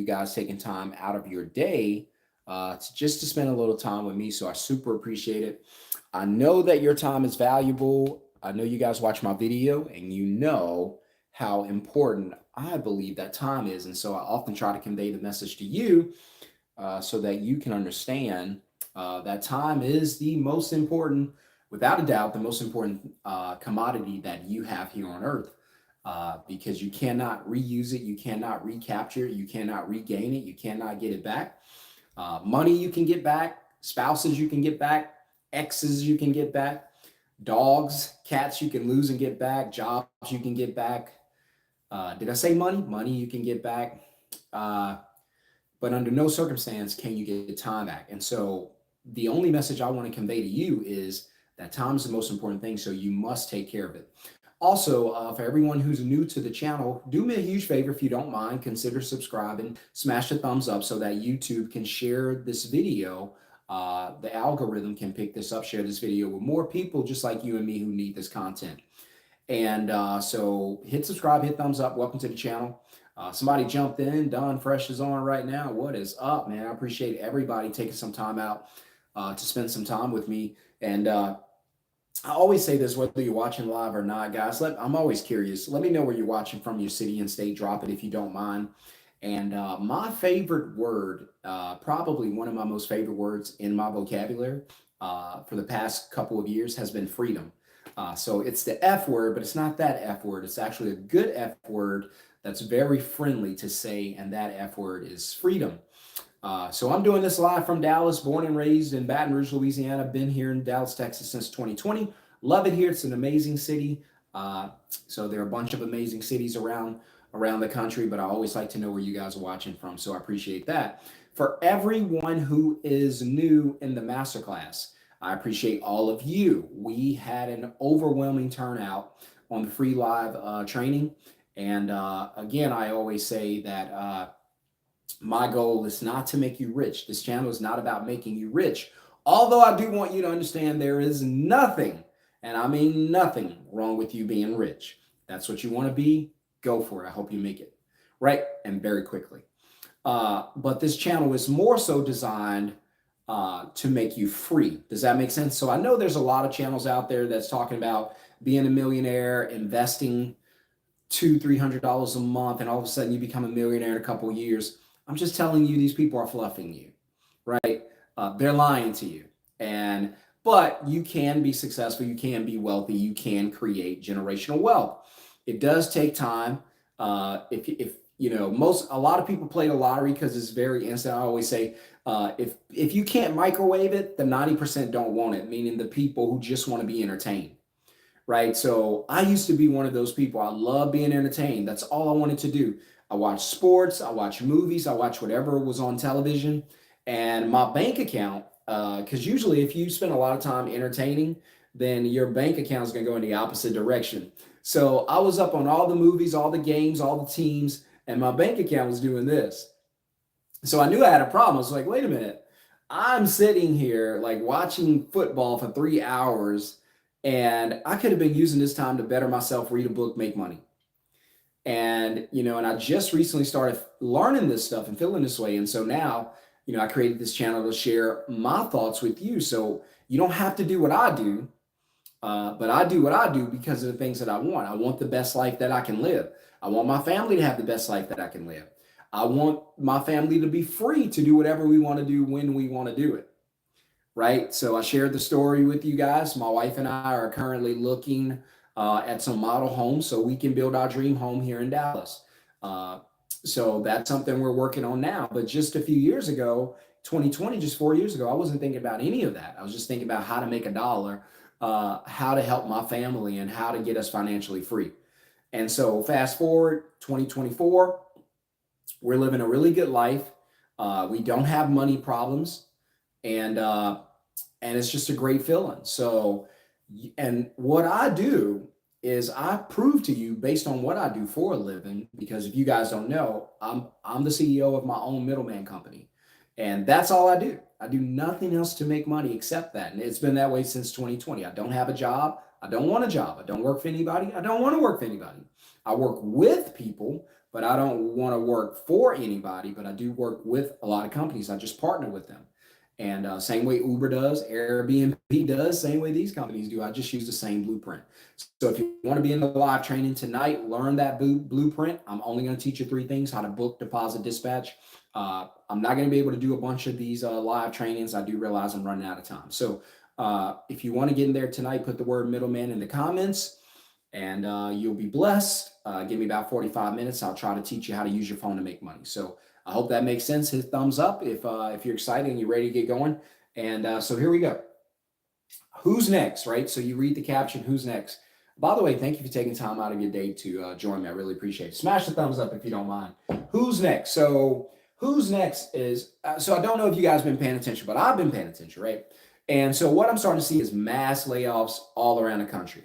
you guys taking time out of your day just to spend a little time with me. So I super appreciate it. I know that your time is valuable. I know you guys watch my video and you know how important I believe that time is. And so I often try to convey the message to you so that you can understand that time is the most important, without a doubt, the most important commodity that you have here on earth. Because you cannot reuse it, you cannot recapture it, you cannot regain it, you cannot get it back. Money you can get back, spouses you can get back, exes you can get back, dogs, cats you can lose and get back, jobs you can get back. Did I say money? Money you can get back. Uh, but under no circumstance can you get time back. And so the only message I want to convey to you is that time is the most important thing. So you must take care of it. Also, for everyone who's new to the channel, do me a huge favor if you don't mind, consider subscribing, smash the thumbs up so that YouTube can share this video. The algorithm can pick this up, share this video with more people just like you and me who need this content. And so hit subscribe, hit thumbs up. Welcome to the channel. Somebody jumped in. Don Fresh is on right now. What is up, man? I appreciate everybody taking some time out to spend some time with me. And I always say this, whether you're watching live or not, guys, I'm always curious. Let me know where you're watching from, your city and state. Drop it if you don't mind. And my favorite word, probably one of my most favorite words in my vocabulary for the past couple of years has been freedom. So it's the F word, but it's not that F word. It's actually a good F word that's very friendly to say, and that F word is freedom. So I'm doing this live from Dallas, born and raised in Baton Rouge, Louisiana. Been here in Dallas, Texas since 2020. Love it here. It's an amazing city. So there are a bunch of amazing cities around the country, but I always like to know where you guys are watching from. So I appreciate that. For everyone who is new in the masterclass, I appreciate all of you. We had an overwhelming turnout on the free live training. And again, I always say that my goal is not to make you rich. This channel is not about making you rich. Although I do want you to understand there is nothing, and I mean nothing, wrong with you being rich. That's what you want to be, go for it. I hope you make it, right? And very quickly. But this channel is more so designed to make you free. Does that make sense? So I know there's a lot of channels out there that's talking about being a millionaire, investing $200-300 a month, and all of a sudden you become a millionaire in a couple of years. I'm just telling you, these people are fluffing you, right? They're lying to you. But you can be successful, you can be wealthy, you can create generational wealth. It does take time. If you know, a lot of people play the lottery because it's very instant. I always say, if you can't microwave it, the 90% don't want it, meaning the people who just want to be entertained, right? So I used to be one of those people. I love being entertained. That's all I wanted to do. I watch sports, I watch movies, I watch whatever was on television. And my bank account, because usually if you spend a lot of time entertaining, then your bank account is going to go in the opposite direction. So I was up on all the movies, all the games, all the teams, and my bank account was doing this. So I knew I had a problem. I was like, wait a minute. I'm sitting here like watching football for 3 hours, and I could have been using this time to better myself, read a book, make money. And, you know, and I just recently started learning this stuff and feeling this way. And so now, you know, I created this channel to share my thoughts with you. So you don't have to do what I do, but I do what I do because of the things that I want. I want the best life that I can live. I want my family to have the best life that I can live. I want my family to be free to do whatever we want to do when we want to do it. Right. So I shared the story with you guys. My wife and I are currently looking at some model homes so we can build our dream home here in Dallas. So that's something we're working on now. But just a few years ago, 2020, just 4 years ago, I wasn't thinking about any of that. I was just thinking about how to make a dollar, how to help my family, and how to get us financially free. And so fast forward 2024, we're living a really good life. We don't have money problems, and it's just a great feeling. So, and what I do is I prove to you based on what I do for a living, because if you guys don't know, I'm the CEO of my own middleman company, and that's all I do. I do nothing else to make money except that. And it's been that way since 2020. I don't have a job. I don't want a job. I don't work for anybody. I don't want to work for anybody. I work with people, but I don't want to work for anybody, but I do work with a lot of companies. I just partner with them. And same way Uber does, Airbnb does, same way these companies do. I just use the same blueprint. So if you want to be in the live training tonight, learn that blueprint. I'm only going to teach you 3 things: how to book, deposit, dispatch. I'm not going to be able to do a bunch of these live trainings. I do realize I'm running out of time. So if you want to get in there tonight, put the word middleman in the comments, and you'll be blessed. Give me about 45 minutes. I'll try to teach you how to use your phone to make money. So I hope that makes sense. Hit thumbs up if you're excited and you're ready to get going. And so here we go. Who's next, right? So you read the caption, who's next? By the way, thank you for taking time out of your day to join me. I really appreciate it. Smash the thumbs up if you don't mind. Who's next? So who's next is, so I don't know if you guys have been paying attention, but I've been paying attention, right? And so what I'm starting to see is mass layoffs all around the country.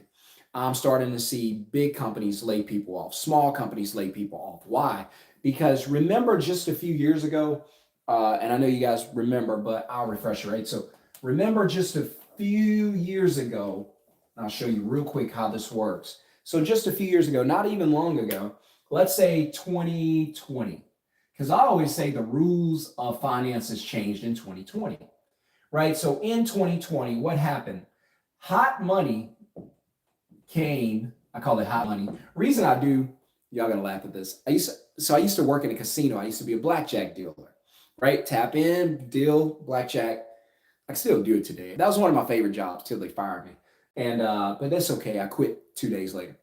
I'm starting to see big companies lay people off, small companies lay people off. Why? Because remember just a few years ago, and I know you guys remember, but I'll refresh you, right? So remember just a few years ago, I'll show you real quick how this works. So just a few years ago, not even long ago, let's say 2020, because I always say the rules of finances changed in 2020, right? So in 2020, what happened? Hot money came. I call it hot money. Reason I do, y'all gonna laugh at this. I used to work in a casino. I used to be a blackjack dealer, right? Tap in, deal, blackjack. I still do it today. That was one of my favorite jobs till they fired me. And but that's okay. I quit 2 days later.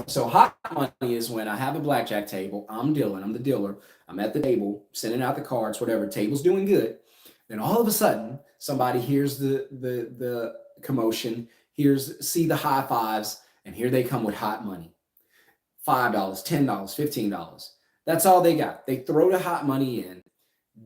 So hot money is when I have a blackjack table. I'm dealing. I'm the dealer. I'm at the table, sending out the cards, whatever. Table's doing good. Then all of a sudden, somebody hears the commotion, see the high fives, and here they come with hot money. $5, $10, $15. That's all they got. They throw the hot money in,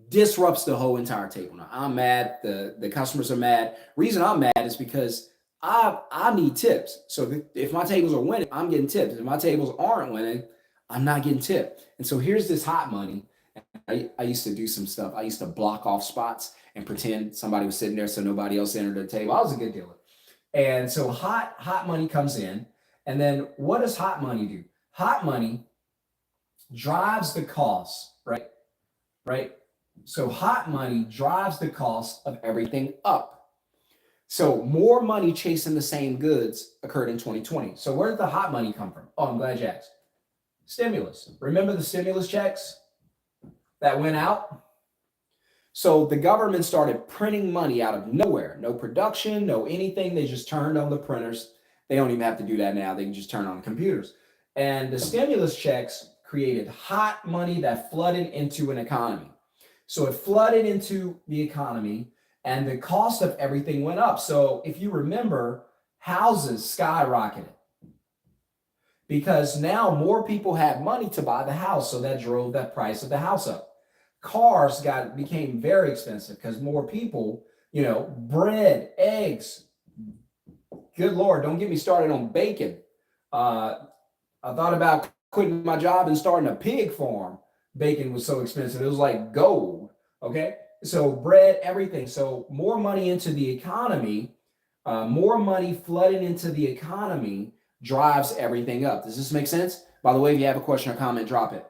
disrupts the whole entire table. Now I'm mad. The customers are mad. Reason I'm mad is because I need tips. So if my tables are winning, I'm getting tips. If my tables aren't winning, I'm not getting tipped. And so here's this hot money. I used to do some stuff. I used to block off spots and pretend somebody was sitting there so nobody else entered the table. I was a good dealer. And so hot money comes in. And then what does hot money do? Hot money drives the cost, right? Right? So hot money drives the cost of everything up. So more money chasing the same goods occurred in 2020. So where did the hot money come from? Oh, I'm glad you asked. Stimulus. Remember the stimulus checks that went out? So the government started printing money out of nowhere. No production, no anything. They just turned on the printers. They don't even have to do that now. They can just turn on computers. And the stimulus checks created hot money that flooded into an economy. So it flooded into the economy and the cost of everything went up. So if you remember, houses skyrocketed because now more people had money to buy the house. So that drove that price of the house up. Cars became very expensive because more people, bread, eggs. Good Lord, don't get me started on bacon. I thought about quitting my job and starting a pig farm. Bacon was so expensive. It was like gold. Okay. So bread, everything. So more money into the economy, more money flooding into the economy drives everything up. Does this make sense? By the way, if you have a question or comment, drop it.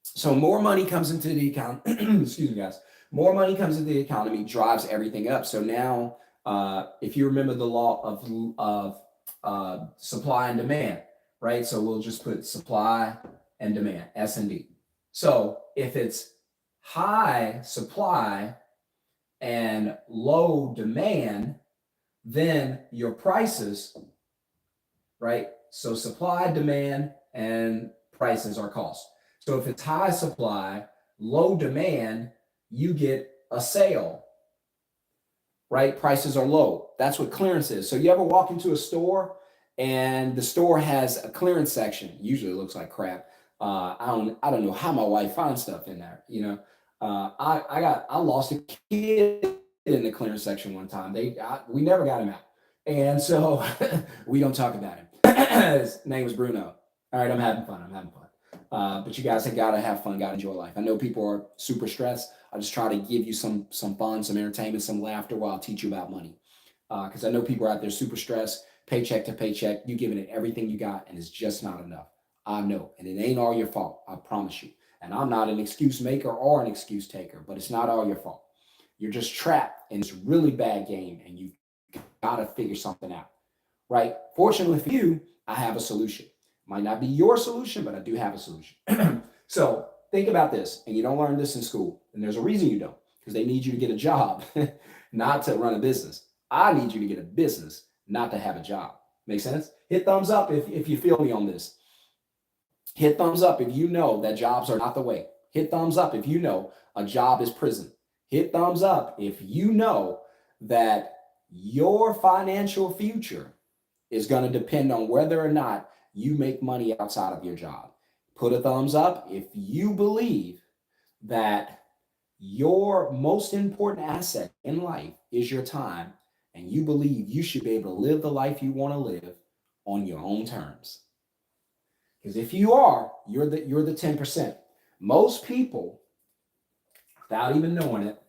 So more money comes into the economy. Excuse me, guys. More money comes into the economy, drives everything up. So now, if you remember the law of supply and demand, right? So we'll just put supply and demand, S&D. So if it's high supply and low demand, then your prices, right? So supply, demand, and prices are cost. So if it's high supply, low demand, you get a sale, right? Prices are low. That's what clearance is. So you ever walk into a store and the store has a clearance section? Usually it looks like crap. I don't know how my wife finds stuff in there. I lost a kid in the clearance section one time. We never got him out, and so we don't talk about him. His name was Bruno. All right, I'm having fun. But you guys have got to have fun, got to enjoy life. I know people are super stressed. I just try to give you some fun, some entertainment, some laughter while I teach you about money. Because I know people are out there super stressed, paycheck to paycheck. You giving it everything you got, and it's just not enough. I know, and it ain't all your fault. I promise you. And I'm not an excuse maker or an excuse taker, but it's not all your fault. You're just trapped in this really bad game, and you've got to figure something out, right? Fortunately for you, I have a solution. Might not be your solution, but I do have a solution. So think about this, and you don't learn this in school, and there's a reason you don't, because they need you to get a job, not to run a business. I need you to get a business, not to have a job. Make sense? Hit thumbs up if you feel me on this. Hit thumbs up if you know that jobs are not the way. Hit thumbs up if you know a job is prison. Hit thumbs up if you know that your financial future is going to depend on whether or not you make money outside of your job. Put a thumbs up if you believe that your most important asset in life is your time, and you believe you should be able to live the life you want to live on your own terms. Because if you are, you're the 10%. Most people, without even knowing it,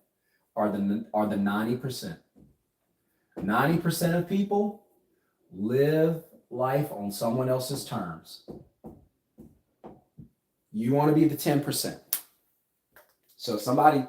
are the 90%. 90% of people live life on someone else's terms. You want to be the 10%. So somebody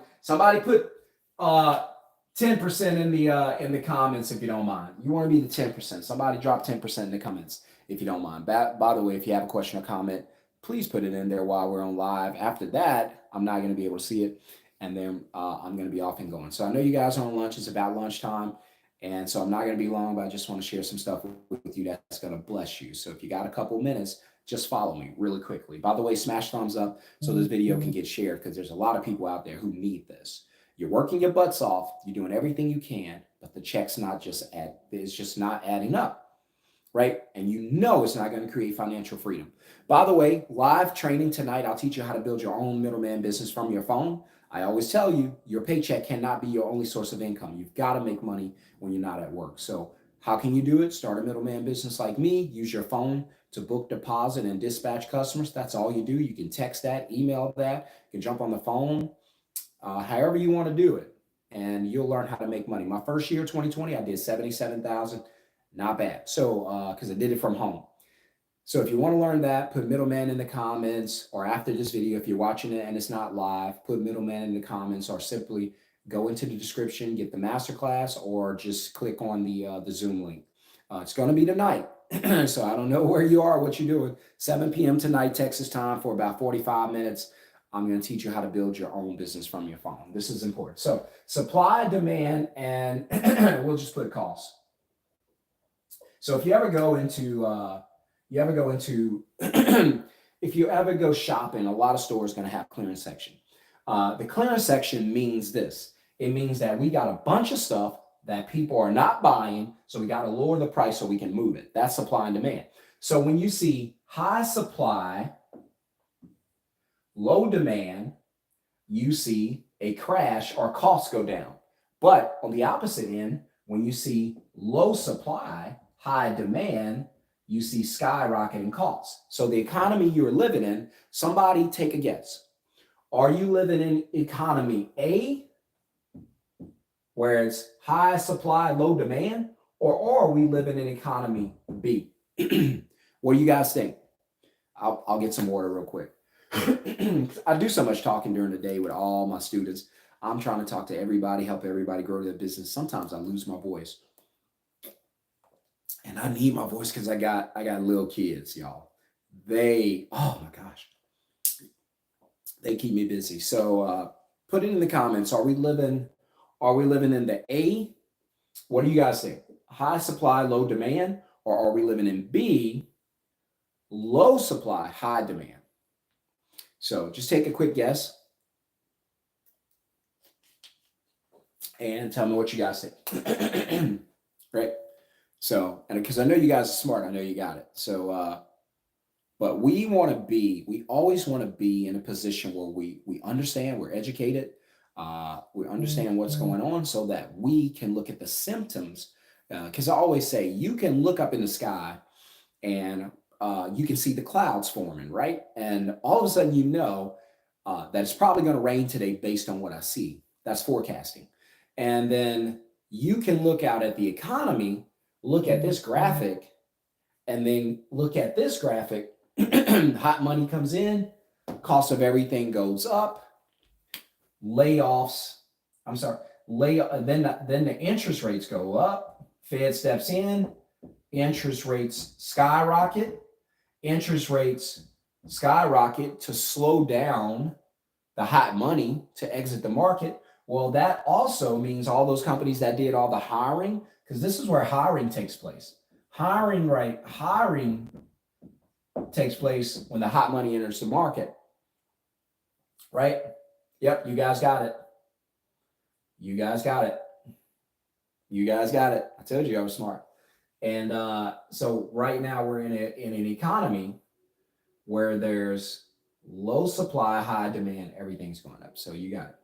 put 10% in the comments if you don't mind. You want to be the 10%. Somebody drop 10% in the comments if you don't mind. By the way, if you have a question or comment, please put it in there while we're on live. After that, I'm not going to be able to see it, and then I'm going to be off and going. So I know you guys are on lunch. It's about lunchtime, and so I'm not going to be long, but I just want to share some stuff with you that's going to bless you. So if you got a couple minutes, just follow me really quickly. By the way, smash thumbs up so this video can get shared, because there's a lot of people out there who need this. You're working your butts off. You're doing everything you can, but the check's it's just not adding up, right? And you know it's not going to create financial freedom. By the way, live training tonight, I'll teach you how to build your own middleman business from your phone. I always tell you, your paycheck cannot be your only source of income. You've got to make money when you're not at work. So how can you do it? Start a middleman business like me. Use your phone to book, deposit, and dispatch customers. That's all you do. You can text that, email that, you can jump on the phone, however you want to do it, and you'll learn how to make money. My first year, 2020, I did 77,000. Not bad. So, because I did it from home. So if you want to learn that, put middleman in the comments, or after this video, if you're watching it and it's not live, put middleman in the comments, or simply go into the description, get the masterclass, or just click on the Zoom link. It's going to be tonight. So I don't know where you are, what you're doing. 7 p.m. tonight, Texas time, for about 45 minutes. I'm going to teach you how to build your own business from your phone. This is important. So supply, demand, and we'll just put cost. So if you ever go into, if you ever go shopping, a lot of stores going to have clearance section. The clearance section means this. It means that we got a bunch of stuff that people are not buying, so we got to lower the price so we can move it. That's supply and demand. So when you see high supply, low demand, you see a crash or costs go down. But on the opposite end, when you see low supply, high demand, you see skyrocketing costs. So the economy you're living in, somebody take a guess. Are you living in economy A, where it's high supply, low demand, or are we living in economy B? What do you guys think? I'll get some water real quick. I do so much talking during the day with all my students. I'm trying to talk to everybody, help everybody grow their business. Sometimes I lose my voice. And I need my voice because I got little kids, y'all. Oh my gosh. They keep me busy. So put it in the comments. Are we living in the A? What do you guys think? High supply, low demand? Or are we living in B? Low supply, high demand? So just take a quick guess and tell me what you guys think. Right? So, and because I know you guys are smart, I know you got it. So, but we always want to be in a position where we understand, we're educated, we understand what's going on, so that we can look at the symptoms. Because I always say, you can look up in the sky and you can see the clouds forming, right? And all of a sudden, you know that it's probably going to rain today based on what I see. That's forecasting. And then you can look out at the economy, look at this graphic, and then look at this graphic, Hot money comes in, cost of everything goes up, layoffs. I'm sorry, then the interest rates go up. Fed steps in, interest rates skyrocket. Interest rates skyrocket to slow down the hot money to exit the market. Well, that also means all those companies that did all the hiring, because this is where hiring takes place. Hiring takes place when the hot money enters the market, right? Yep, you guys got it. You guys got it. You guys got it. I told you I was smart. And so right now we're in an economy where there's low supply, high demand, everything's going up. So you got it.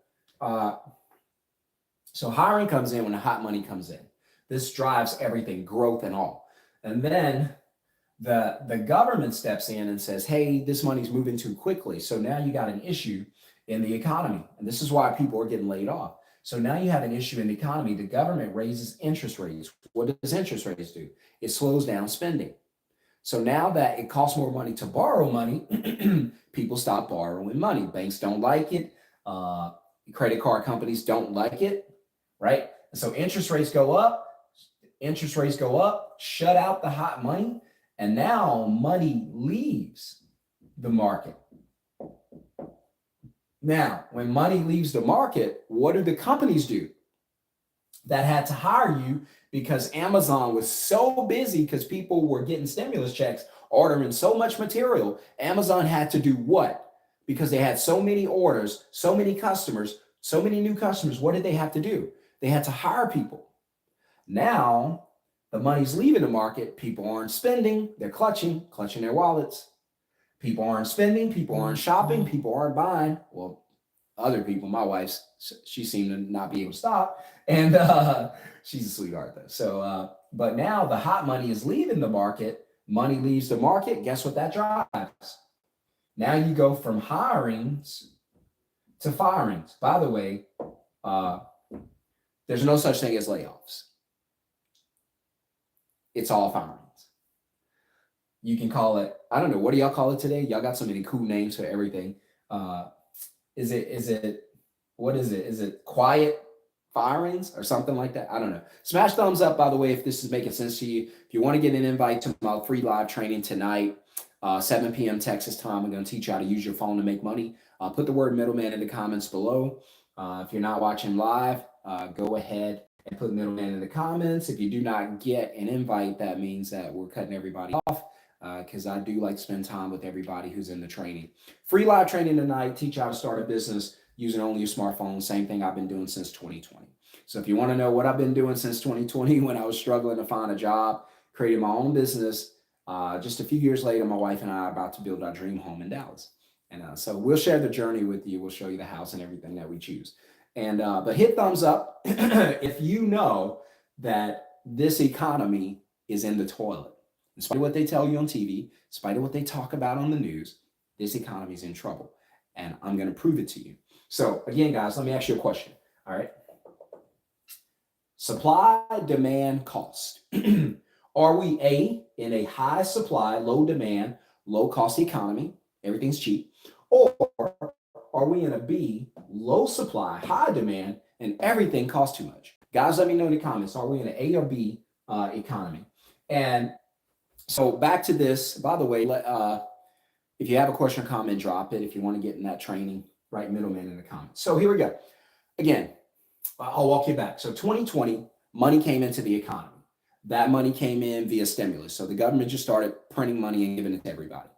So hiring comes in when the hot money comes in. This drives everything, growth and all. And then the government steps in and says, hey, this money's moving too quickly. So now you got an issue in the economy. And this is why people are getting laid off. So now you have an issue in the economy. The government raises interest rates. What does interest rates do? It slows down spending. So now that it costs more money to borrow money, people stop borrowing money. Banks don't like it. Credit card companies don't like it, right? So interest rates go up, shut out the hot money, and now money leaves the market. Now, when money leaves the market, what do the companies do that had to hire you because Amazon was so busy because people were getting stimulus checks, ordering so much material? Amazon had to do what? Because they had so many orders, so many customers, so many new customers. What did they have to do? They had to hire people. Now, the money's leaving the market. People aren't spending. They're clutching their wallets. People aren't spending, people aren't shopping, people aren't buying. Well, other people, my wife, she seemed to not be able to stop. And she's a sweetheart though. So, but now the hot money is leaving the market. Money leaves the market. Guess what that drives? Now you go from hirings to firings. By the way, there's no such thing as layoffs. It's all firings. You can call it, I don't know, what do y'all call it today? Y'all got so many cool names for everything. Is it quiet firings or something like that? I don't know. Smash thumbs up, by the way, if this is making sense to you. If you want to get an invite to my free live training tonight, 7 p.m. Texas time, I'm going to teach you how to use your phone to make money. Put the word middleman in the comments below. If you're not watching live, go ahead and put middleman in the comments. If you do not get an invite, that means that we're cutting everybody off. Because I do like to spend time with everybody who's in the training. Free live training tonight, teach you how to start a business using only your smartphone. Same thing I've been doing since 2020. So if you want to know what I've been doing since 2020, when I was struggling to find a job, created my own business, just a few years later, my wife and I are about to build our dream home in Dallas. And so we'll share the journey with you. We'll show you the house and everything that we choose. And but hit thumbs up if you know that this economy is in the toilet. In spite of what they tell you on TV, in spite of what they talk about on the news, this economy is in trouble. And I'm going to prove it to you. So again, guys, let me ask you a question. All right. Supply, demand, cost. Are we in a high supply, low demand, low cost economy? Everything's cheap. Or are we in a B, low supply, high demand, and everything costs too much? Guys, let me know in the comments. Are we in an A or B economy? And so back to this, by the way, if you have a question or comment, drop it. If you want to get in that training, write middleman in the comments. So here we go. Again, I'll walk you back. So 2020, money came into the economy. That money came in via stimulus. So the government just started printing money and giving it to everybody.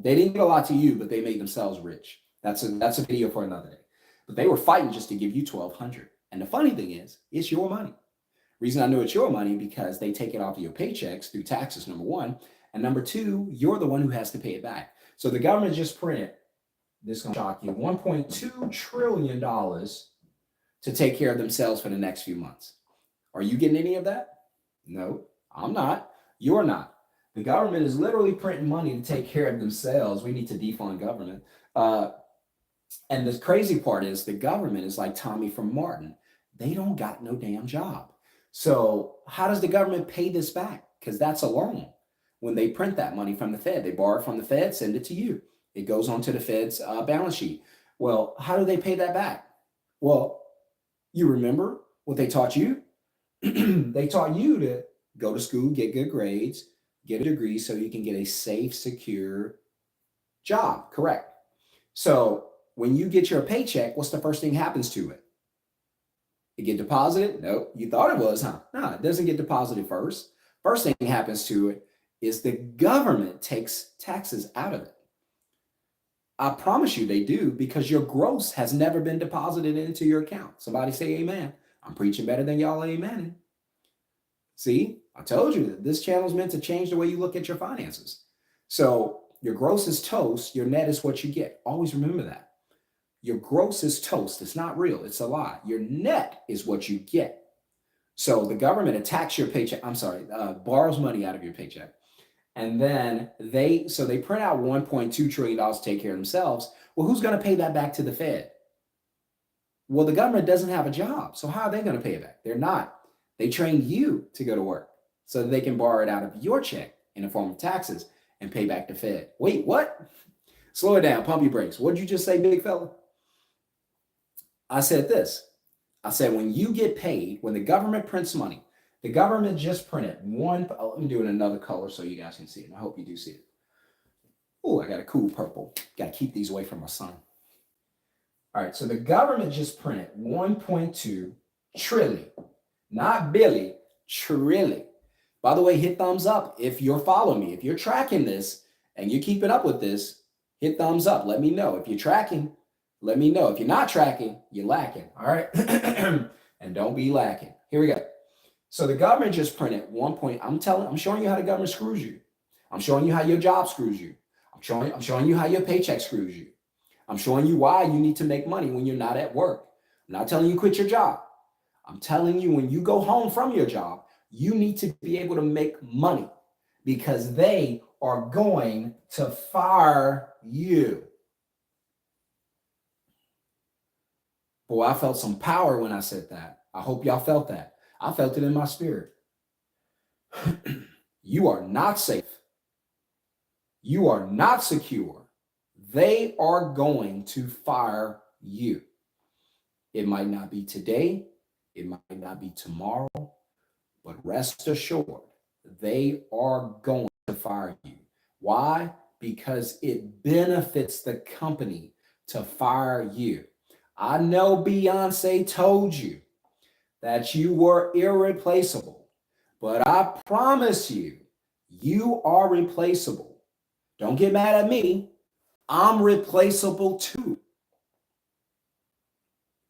They didn't give a lot to you, but they made themselves rich. That's a video for another day. But they were fighting just to give you $1,200. And the funny thing is, it's your money. Reason I know it's your money because they take it off of your paychecks through taxes, number one. And number two, you're the one who has to pay it back. So the government just printed, this is going to shock you, $1.2 trillion to take care of themselves for the next few months. Are you getting any of that? No, I'm not. You're not. The government is literally printing money to take care of themselves. We need to defund government. And the crazy part is the government is like Tommy from Martin. They don't got no damn job. So how does the government pay this back? Because that's a loan. when they print that money from the Fed. They borrow it from the Fed, send it to you. It goes onto the Fed's balance sheet. Well, how do they pay that back? Well, you remember what they taught you? They taught you to go to school, get good grades, get a degree so you can get a safe, secure job. Correct. So when you get your paycheck, what's the first thing happens to it? It get deposited? Nope. You thought it was, huh? No, it doesn't get deposited first. First thing happens to it is the government takes taxes out of it. I promise you they do, because your gross has never been deposited into your account. Somebody say amen. I'm preaching better than y'all amening. See, I told you that this channel is meant to change the way you look at your finances. So your gross is toast, your net is what you get. Always remember that. Your gross is toast. It's not real. It's a lie. Your net is what you get. So the government attacks your paycheck. Borrows money out of your paycheck. And then they print out $1.2 trillion to take care of themselves. Well, who's going to pay that back to the Fed? Well, the government doesn't have a job. So how are they going to pay it back? They're not. They train you to go to work so that they can borrow it out of your check in the form of taxes and pay back the Fed. Wait, what? Slow it down. Pump your brakes. What did you just say, big fella? I said this. I said, when you get paid, when the government prints money, the government just printed one. Let me do it in another color so you guys can see it. I hope you do see it. Oh, I got a cool purple. Got to keep these away from my sun. All right, so the government just printed 1.2 trillion, not billion, trillion. By the way, hit thumbs up if you're following me. If you're tracking this and you're keeping up with this, hit thumbs up. Let me know. If you're tracking, let me know. If you're not tracking, you're lacking. All right. And don't be lacking. Here we go. So the government just printed I'm showing you how the government screws you. I'm showing you how your job screws you. I'm showing you how your paycheck screws you. I'm showing you why you need to make money when you're not at work. I'm not telling you quit your job. I'm telling you when you go home from your job, you need to be able to make money because they are going to fire you. Boy, I felt some power when I said that. I hope y'all felt that. I felt it in my spirit. You are not safe. You are not secure. They are going to fire you. It might not be today. It might not be tomorrow. But rest assured, they are going to fire you. Why? Because it benefits the company to fire you. I know Beyonce told you that you were irreplaceable, but I promise you, you are replaceable. Don't get mad at me. I'm replaceable too.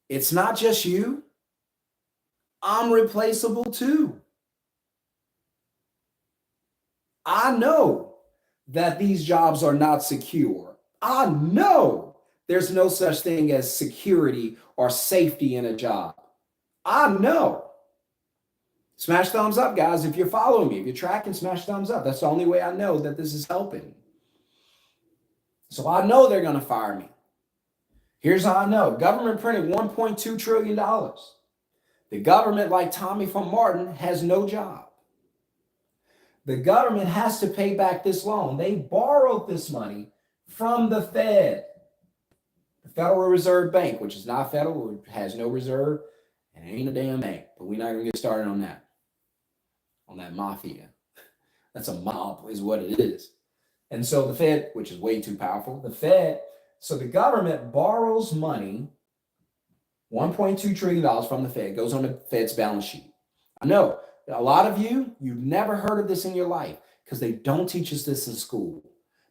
It's not just you. I'm replaceable too. I know that these jobs are not secure. I know there's no such thing as security or safety in a job. I know. Smash thumbs up, guys. If you're following me, if you're tracking, smash thumbs up. That's the only way I know that this is helping. So I know they're going to fire me. Here's how I know. Government printed $1.2 trillion. The government, like Tommy from Martin, has no job. The government has to pay back this loan. They borrowed this money from the Fed, the Federal Reserve Bank, which is not federal, has no reserve, and ain't a damn bank. But we're not going to get started on that mafia. That's a mob is what it is. And so the Fed, which is way too powerful, so the government borrows money, $1.2 trillion from the Fed, goes on the Fed's balance sheet. I know a lot of you've never heard of this in your life because they don't teach us this in school.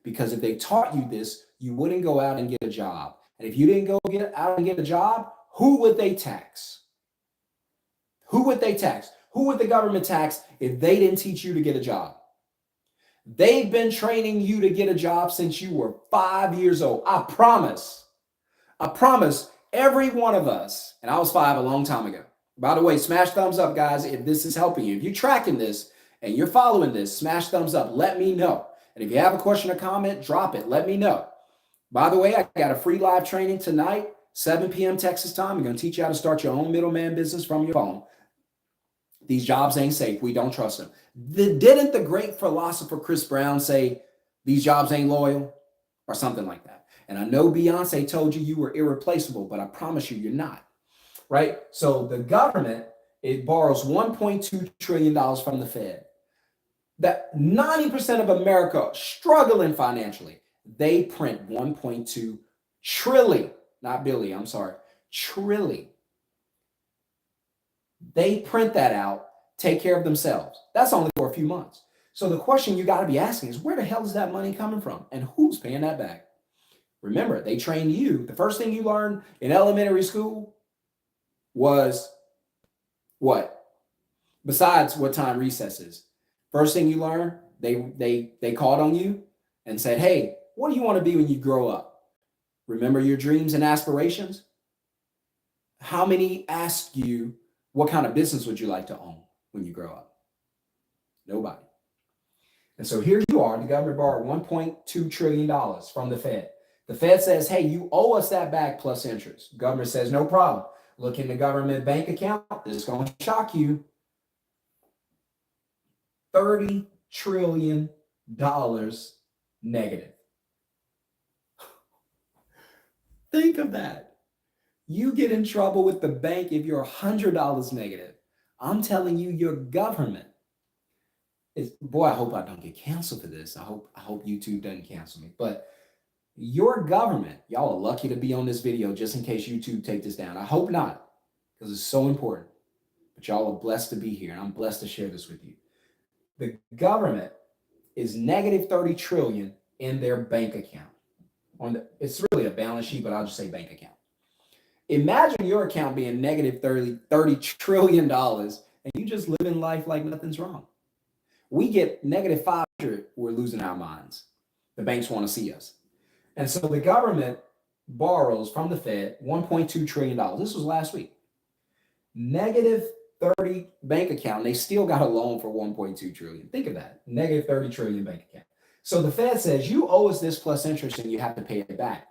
Because if they taught you this, you wouldn't go out and get a job. And if you didn't go out and get a job, who would they tax? Who would they tax? Who would the government tax if they didn't teach you to get a job? They've been training you to get a job since you were 5 years old. I promise every one of us, and I was 5 a long time ago. By the way, smash thumbs up, guys, if this is helping you. If you're tracking this and you're following this, smash thumbs up. Let me know. And if you have a question or comment, drop it. Let me know. By the way, I got a free live training tonight, 7 p.m. Texas time. I'm going to teach you how to start your own middleman business from your phone. These jobs ain't safe. We don't trust them. Didn't the great philosopher Chris Brown say these jobs ain't loyal or something like that? And I know Beyonce told you were irreplaceable, but I promise you're not, right? So the government, it borrows $1.2 trillion from the Fed. That 90% of America struggling financially, they print 1.2 trillion, not billion, I'm sorry, trillion. They print that out, take care of themselves. That's only for a few months. So the question you got to be asking is, where the hell is that money coming from? And who's paying that back? Remember, they trained you. The first thing you learned in elementary school was what? Besides what time recess is. First thing you learn, they called on you and said, hey, what do you want to be when you grow up? Remember your dreams and aspirations? How many ask you, what kind of business would you like to own when you grow up? Nobody. And so here you are, the government borrowed $1.2 trillion from the Fed. The Fed says, hey, you owe us that back plus interest. Government says, no problem. Look in the government bank account. This is going to shock you. $30 trillion negative. Think of that. You get in trouble with the bank if you're $100 negative. I'm telling you, your government is, boy, I hope I don't get canceled for this. I hope YouTube doesn't cancel me. But your government, y'all are lucky to be on this video just in case YouTube take this down. I hope not, because it's so important. But y'all are blessed to be here, and I'm blessed to share this with you. The government is negative 30 trillion in their bank account. It's really a balance sheet, but I'll just say bank account. Imagine your account being negative $30 trillion and you just living life like nothing's wrong. We get negative 500, we're losing our minds. The banks want to see us. And so the government borrows from the Fed $1.2 trillion. This was last week. Negative 30 bank account, and they still got a loan for 1.2 trillion. Think of that, negative 30 trillion bank account. So the Fed says, you owe us this plus interest and you have to pay it back.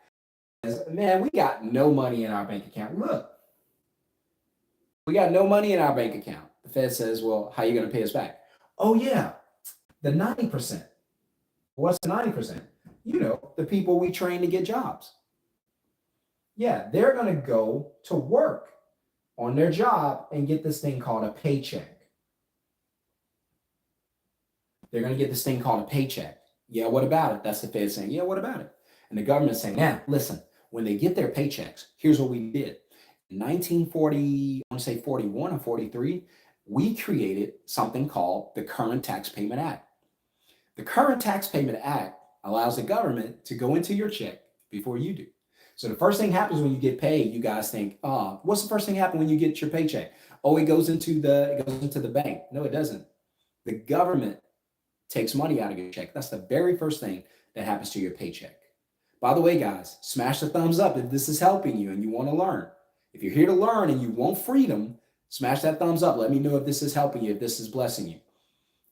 Man, we got no money in our bank account. Look, we got no money in our bank account. The Fed says, well, how are you going to pay us back? Oh yeah, the 90%. What's the 90%? You know, the people we train to get jobs. Yeah, they're going to go to work on their job and get this thing called a paycheck. They're going to get this thing called a paycheck. Yeah, what about it? That's the Fed saying, yeah, what about it? And the government saying, now, listen, when they get their paychecks, here's what we did. In 1940, I want to say 41 or 43, we created something called the Current Tax Payment Act. The Current Tax Payment Act allows the government to go into your check before you do. So the first thing happens when you get paid, you guys think, oh, what's the first thing happen when you get your paycheck? Oh, it goes into the bank. No, it doesn't. The government takes money out of your check. That's the very first thing that happens to your paycheck. By the way, guys, smash the thumbs up if this is helping you and you want to learn. If you're here to learn and you want freedom, smash that thumbs up. Let me know if this is helping you, if this is blessing you.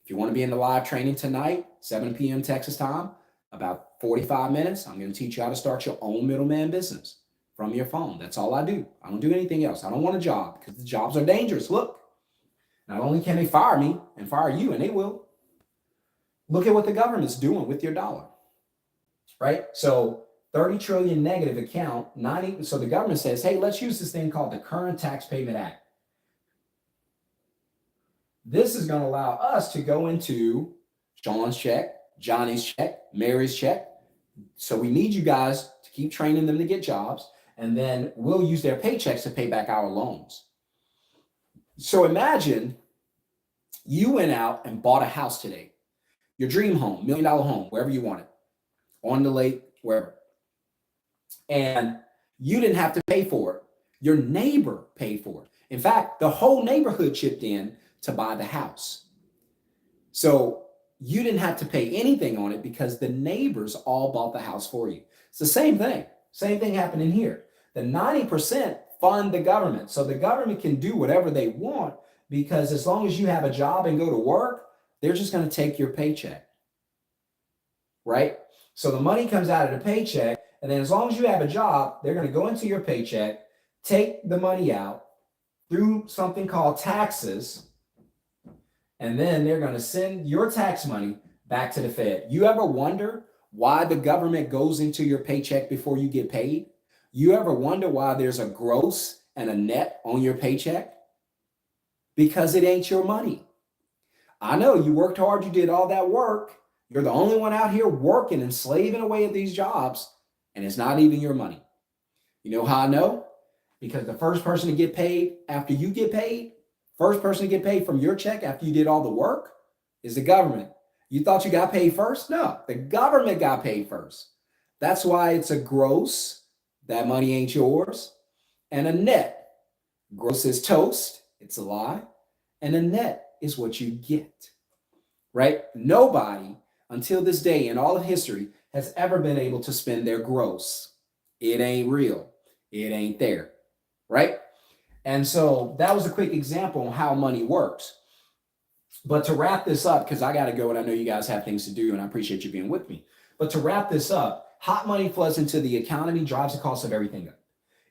If you want to be in the live training tonight, 7 p.m. Texas time, about 45 minutes, I'm going to teach you how to start your own middleman business from your phone. That's all I do. I don't do anything else. I don't want a job because the jobs are dangerous. Look, not only can they fire me and fire you, and they will, look at what the government's doing with your dollar, right? So 30 trillion negative account, 90. So the government says, hey, let's use this thing called the Current Tax Payment Act. This is going to allow us to go into Sean's check, Johnny's check, Mary's check. So we need you guys to keep training them to get jobs, and then we'll use their paychecks to pay back our loans. So imagine you went out and bought a house today, your dream home, $1 million home, wherever you want it, on the lake, wherever. And you didn't have to pay for it. Your neighbor paid for it. In fact, the whole neighborhood chipped in to buy the house. So you didn't have to pay anything on it because the neighbors all bought the house for you. It's the same thing. Same thing happening here. The 90% fund the government. So the government can do whatever they want because as long as you have a job and go to work, they're just going to take your paycheck, right? So the money comes out of the paycheck, and then as long as you have a job, they're going to go into your paycheck, take the money out through something called taxes, And then they're going to send your tax money back to the Fed. You ever wonder why the government goes into your paycheck before you get paid? You ever wonder why there's a gross and a net on your paycheck? Because it ain't your money. I know you worked hard, you did all that work. You're the only one out here working and slaving away at these jobs, and it's not even your money. You know how I know? Because the first person to get paid after you get paid, first person to get paid from your check after you did all the work is the government. You thought you got paid first? No, the government got paid first. That's why it's a gross, that money ain't yours, and a net. Gross is toast, it's a lie, and a net is what you get, right? Nobody until this day in all of history has ever been able to spend their gross. It ain't real. It ain't there, right? And so that was a quick example on how money works. But to wrap this up, because I got to go and I know you guys have things to do and I appreciate you being with me. But to wrap this up, hot money floods into the economy, drives the cost of everything up.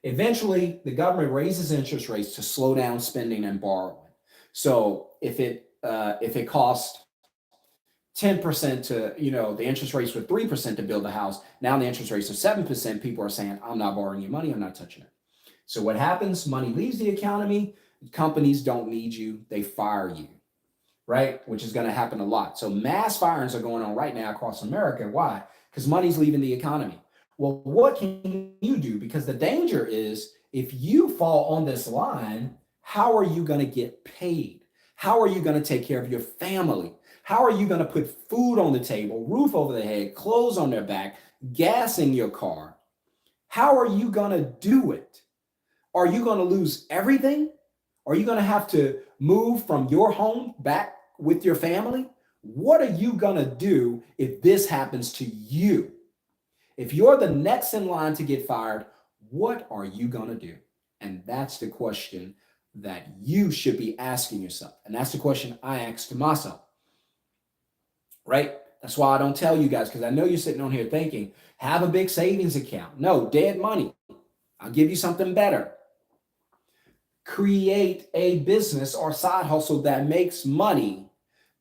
Eventually, the government raises interest rates to slow down spending and borrowing. So if it costs 10% to, the interest rates were 3% to build a house, now the interest rates are 7%, people are saying, I'm not borrowing your money, I'm not touching it. So what happens? Money leaves the economy, companies don't need you, they fire you, right? Which is going to happen a lot. So mass firings are going on right now across America. Why? Because money's leaving the economy. Well, what can you do? Because the danger is if you fall on this line, how are you going to get paid? How are you going to take care of your family? How are you going to put food on the table, roof over the head, clothes on their back, gas in your car? How are you going to do it? Are you going to lose everything? Are you going to have to move from your home back with your family? What are you going to do if this happens to you? If you're the next in line to get fired, what are you going to do? And that's the question that you should be asking yourself. And that's the question I asked to myself, right? That's why I don't tell you guys, because I know you're sitting on here thinking, have a big savings account. No, dead money. I'll give you something better. Create a business or side hustle that makes money.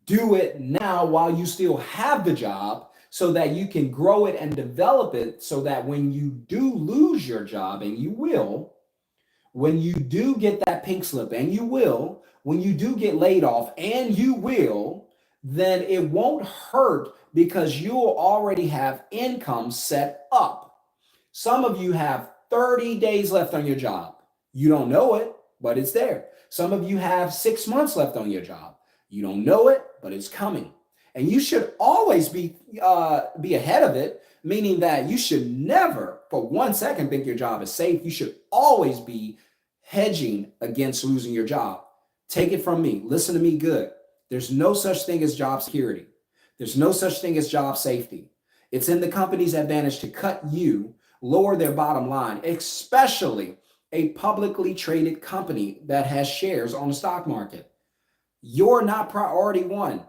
Do it now while you still have the job so that you can grow it and develop it so that when you do lose your job, and you will, when you do get that pink slip, and you will, when you do get laid off, and you will, then it won't hurt because you'll already have income set up. Some of you have 30 days left on your job. You don't know it, but it's there. Some of you have 6 months left on your job. You don't know it, but it's coming. And you should always be ahead of it, meaning that you should never for 1 second think your job is safe. You should always be hedging against losing your job. Take it from me. Listen to me good. There's no such thing as job security. There's no such thing as job safety. It's in the company's advantage to cut you, lower their bottom line, especially a publicly traded company that has shares on the stock market. You're not priority one.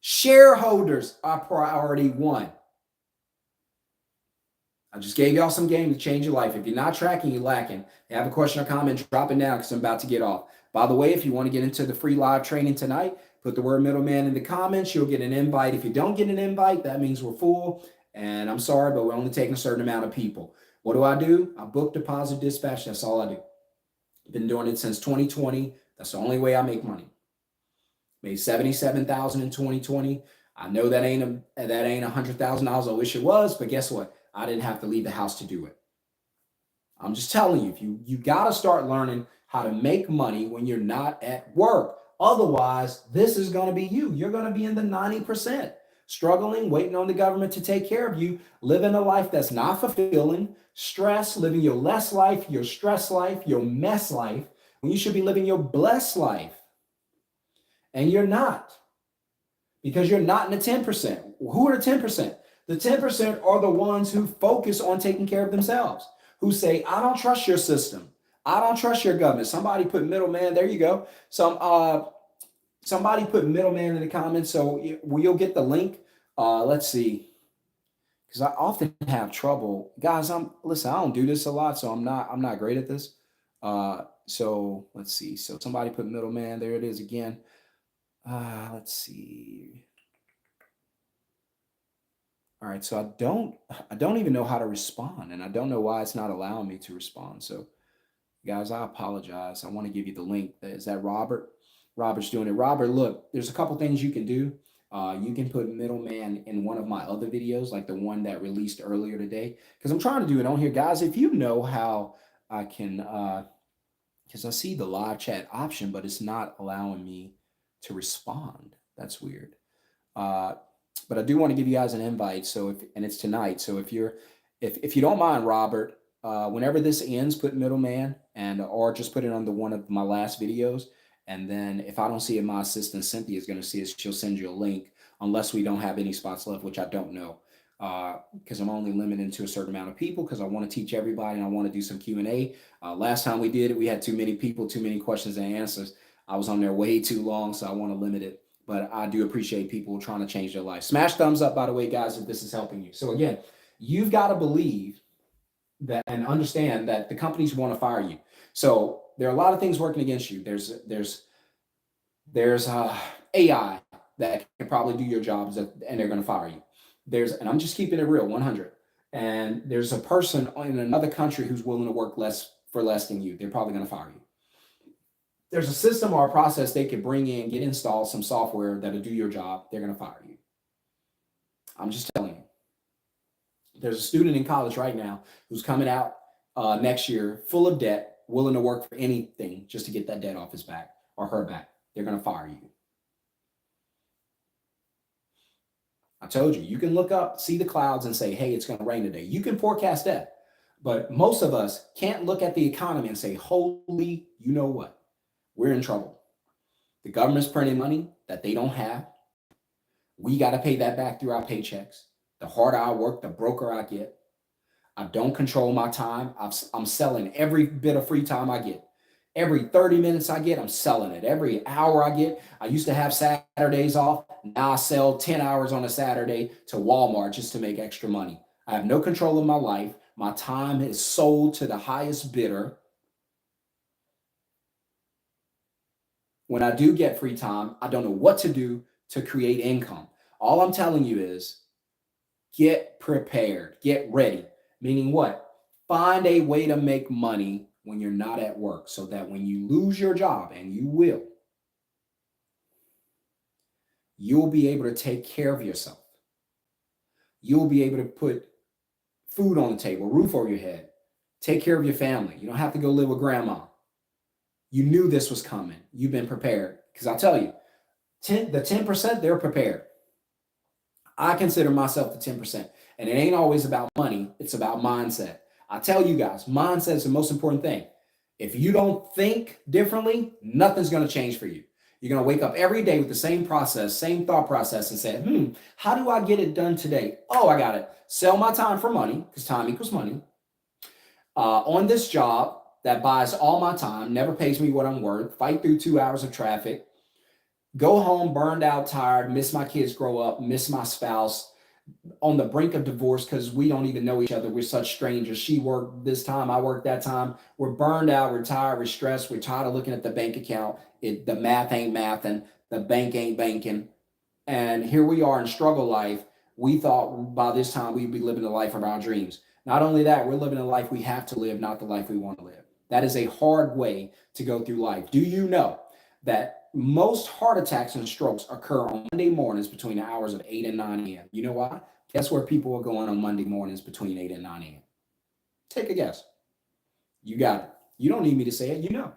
Shareholders are priority one. I just gave y'all some game to change your life. If you're not tracking, you're lacking. If you have a question or comment, drop it down because I'm about to get off. By the way, if you want to get into the free live training tonight, put the word middleman in the comments. You'll get an invite. If you don't get an invite, that means we're full. And I'm sorry, but we're only taking a certain amount of people. What do? I book, deposit, dispatch. That's all I do. I've been doing it since 2020. That's the only way I make money. Made $77,000 in 2020. I know that ain't $100,000. I wish it was, but guess what? I didn't have to leave the house to do it. I'm just telling you, you got to start learning how to make money when you're not at work. Otherwise, this is going to be you. You're going to be in the 90%, struggling, waiting on the government to take care of you, living a life that's not fulfilling, stress, living your less life, your stress life, your mess life, when you should be living your blessed life. And you're not, because you're not in the 10%. Who are the 10%? The 10% are the ones who focus on taking care of themselves, who say, I don't trust your system. I don't trust your government. Somebody put middleman. There you go. Somebody put middleman in the comments. So you'll get the link. Let's see. Because I often have trouble. Guys, listen, I don't do this a lot, so I'm not great at this. So let's see. So somebody put middleman. There it is again. Let's see. All right, so I don't even know how to respond, and I don't know why it's not allowing me to respond. So guys, I apologize. I want to give you the link. Is that Robert? Robert's doing it. Robert, look, there's a couple things you can do. You can put middleman in one of my other videos, like the one that released earlier today, because I'm trying to do it on here. Guys, if you know how I can, because I see the live chat option, but it's not allowing me to respond. That's weird. Uh, but I do want to give you guys an invite. So and it's tonight. So if you don't mind, Robert, whenever this ends, put middleman or just put it on the one of my last videos. And then if I don't see it, my assistant Cynthia is going to see it. She'll send you a link unless we don't have any spots left, which I don't know. Because I'm only limited to a certain amount of people because I want to teach everybody and I want to do some Q&A. Last time we did it, we had too many people, too many questions and answers. I was on there way too long, so I want to limit it. But I do appreciate people trying to change their life. Smash thumbs up, by the way, guys, if this is helping you. So again, you've got to believe that and understand that the companies want to fire you. So there are a lot of things working against you. There's AI that can probably do your jobs and they're going to fire you. And I'm just keeping it real, 100. And there's a person in another country who's willing to work for less than you. They're probably going to fire you. There's a system or a process they could bring in, get installed, some software that'll do your job. They're going to fire you. I'm just telling you. There's a student in college right now who's coming out next year full of debt, willing to work for anything just to get that debt off his back or her back. They're going to fire you. I told you, you can look up, see the clouds and say, hey, it's going to rain today. You can forecast that. But most of us can't look at the economy and say, holy, you know what? We're in trouble. The government's printing money that they don't have. We got to pay that back through our paychecks. The harder I work, the broker I get. I don't control my time. I'm selling every bit of free time I get. Every 30 minutes I get, I'm selling it. Every hour I get, I used to have Saturdays off. Now I sell 10 hours on a Saturday to Walmart just to make extra money. I have no control of my life. My time is sold to the highest bidder. When I do get free time, I don't know what to do to create income. All I'm telling you is get prepared, get ready. Meaning what? Find a way to make money when you're not at work so that when you lose your job, and you will, you'll be able to take care of yourself. You'll be able to put food on the table, roof over your head, take care of your family. You don't have to go live with grandma. You knew this was coming. You've been prepared. Because I'll tell you, the 10%, they're prepared. I consider myself the 10%. And it ain't always about money. It's about mindset. I tell you guys, mindset is the most important thing. If you don't think differently, nothing's going to change for you. You're going to wake up every day with the same process, same thought process and say, how do I get it done today? Oh, I got it. Sell my time for money because time equals money. On this job that buys all my time, never pays me what I'm worth, fight through 2 hours of traffic, go home burned out, tired, miss my kids grow up, miss my spouse, on the brink of divorce because we don't even know each other. We're such strangers. She worked this time, I worked that time. We're burned out, we're tired, we're stressed, we're tired of looking at the bank account. The math ain't mathing, the bank ain't banking. And here we are in struggle life. We thought by this time we'd be living the life of our dreams. Not only that, we're living a life we have to live, not the life we want to live. That is a hard way to go through life. Do you know that most heart attacks and strokes occur on Monday mornings between the hours of 8 and 9 a.m.? You know why? Guess where people are going on Monday mornings between 8 and 9 a.m.? Take a guess. You got it. You don't need me to say it. You know.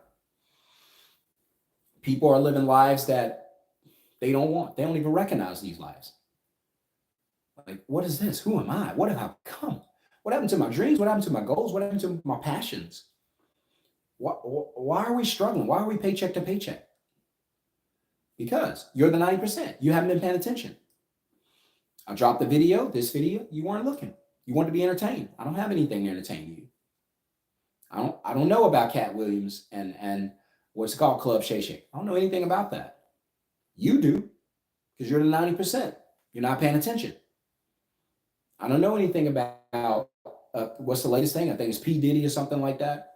People are living lives that they don't want. They don't even recognize these lives. Like, what is this? Who am I? What have I become? What happened to my dreams? What happened to my goals? What happened to my passions? Why are we struggling? Why are we paycheck to paycheck? Because you're the 90%. You haven't been paying attention. I dropped the video, this video, you weren't looking. You wanted to be entertained. I don't have anything to entertain you. I don't know about Cat Williams and what's it called, Club Shay Shay. I don't know anything about that. You do, because you're the 90%. You're not paying attention. I don't know anything about what's the latest thing. I think it's P. Diddy or something like that.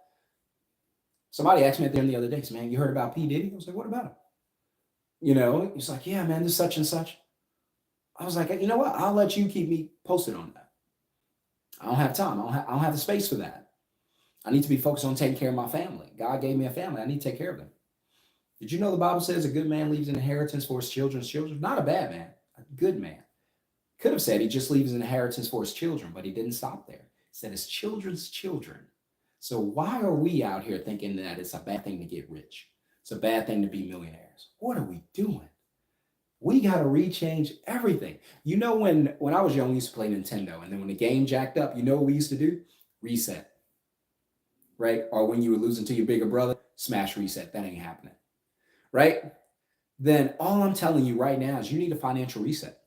Somebody asked me at the end the other day, man, you heard about P. Diddy? I was like, what about him? He's like, yeah, man, this such and such. I was like, you know what? I'll let you keep me posted on that. I don't have time. I don't have the space for that. I need to be focused on taking care of my family. God gave me a family. I need to take care of them. Did you know the Bible says a good man leaves an inheritance for his children's children? Not a bad man, a good man. Could have said he just leaves an inheritance for his children, but he didn't stop there. He said his children's children. So why are we out here thinking that it's a bad thing to get rich? It's a bad thing to be millionaires. What are we doing? We got to rechange everything. When I was young, we used to play Nintendo. And then when the game jacked up, you know what we used to do? Reset, right? Or when you were losing to your bigger brother, smash reset. That ain't happening, right? Then all I'm telling you right now is you need a financial reset.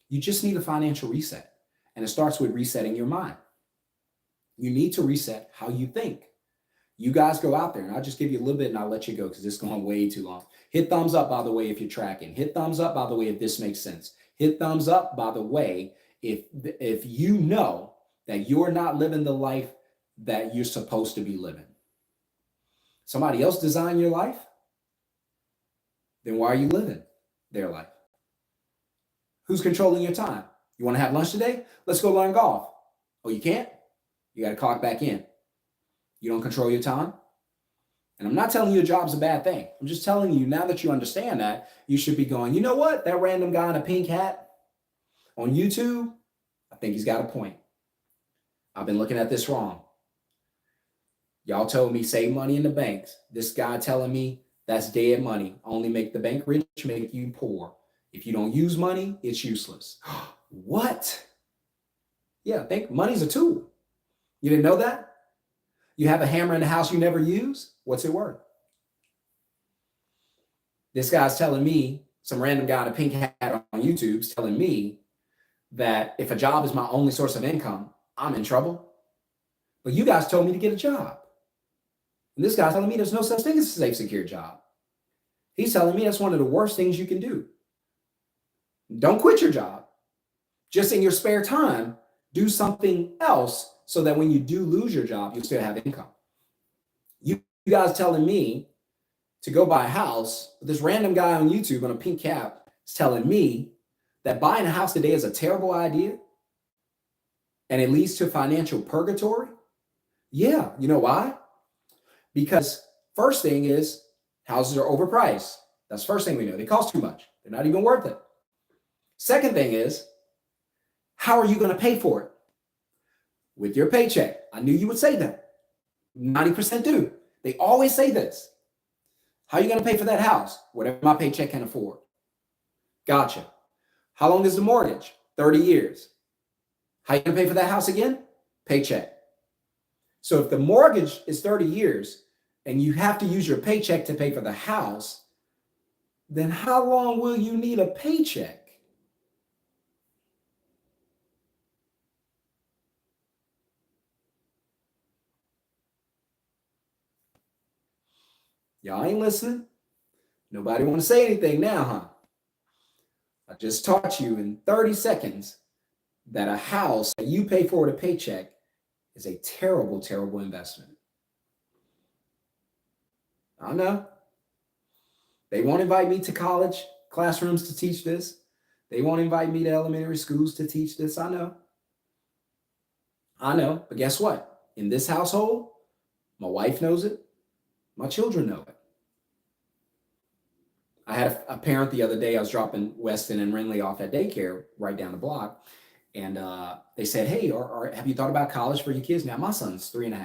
You just need a financial reset. And it starts with resetting your mind. You need to reset how you think. You guys go out there, and I'll just give you a little bit and I'll let you go because it's going way too long. Hit thumbs up, by the way, if you're tracking. Hit thumbs up, by the way, if this makes sense. Hit thumbs up, by the way, if you know that you're not living the life that you're supposed to be living. Somebody else designed your life? Then why are you living their life? Who's controlling your time? You want to have lunch today? Let's go learn golf. Oh, you can't? You got to clock back in. You don't control your time? And I'm not telling you a job's a bad thing. I'm just telling you now that you understand that, you should be going, you know what? That random guy in a pink hat on YouTube, I think he's got a point. I've been looking at this wrong. Y'all told me save money in the banks. This guy telling me that's dead money. Only make the bank rich, make you poor. If you don't use money, it's useless. What? Yeah, think money's a tool. You didn't know that? You have a hammer in the house you never use? What's it worth? This guy's telling me, some random guy in a pink hat on YouTube's telling me that if a job is my only source of income, I'm in trouble. But you guys told me to get a job. And this guy's telling me there's no such thing as a safe, secure job. He's telling me that's one of the worst things you can do. Don't quit your job. Just in your spare time, do something else so that when you do lose your job, you still have income. You guys telling me to go buy a house, but this random guy on YouTube on a pink cap is telling me that buying a house today is a terrible idea and it leads to financial purgatory? Yeah, you know why? Because first thing is houses are overpriced. That's the first thing we know. They cost too much. They're not even worth it. Second thing is, how are you going to pay for it? With your paycheck. I knew you would say that. 90% do. They always say this. How are you going to pay for that house? Whatever my paycheck can afford. Gotcha. How long is the mortgage? 30 years. How are you going to pay for that house again? Paycheck. So if the mortgage is 30 years and you have to use your paycheck to pay for the house, then how long will you need a paycheck? Y'all ain't listening. Nobody want to say anything now, huh? I just taught you in 30 seconds that a house that you pay for with a paycheck is a terrible, terrible investment. I know. They won't invite me to college classrooms to teach this. They won't invite me to elementary schools to teach this. I know. But guess what? In this household, my wife knows it. My children know it. I had a parent the other day. I was dropping Weston and Renly off at daycare right down the block. And they said, hey, have you thought about college for your kids? Now, my son's 3.5.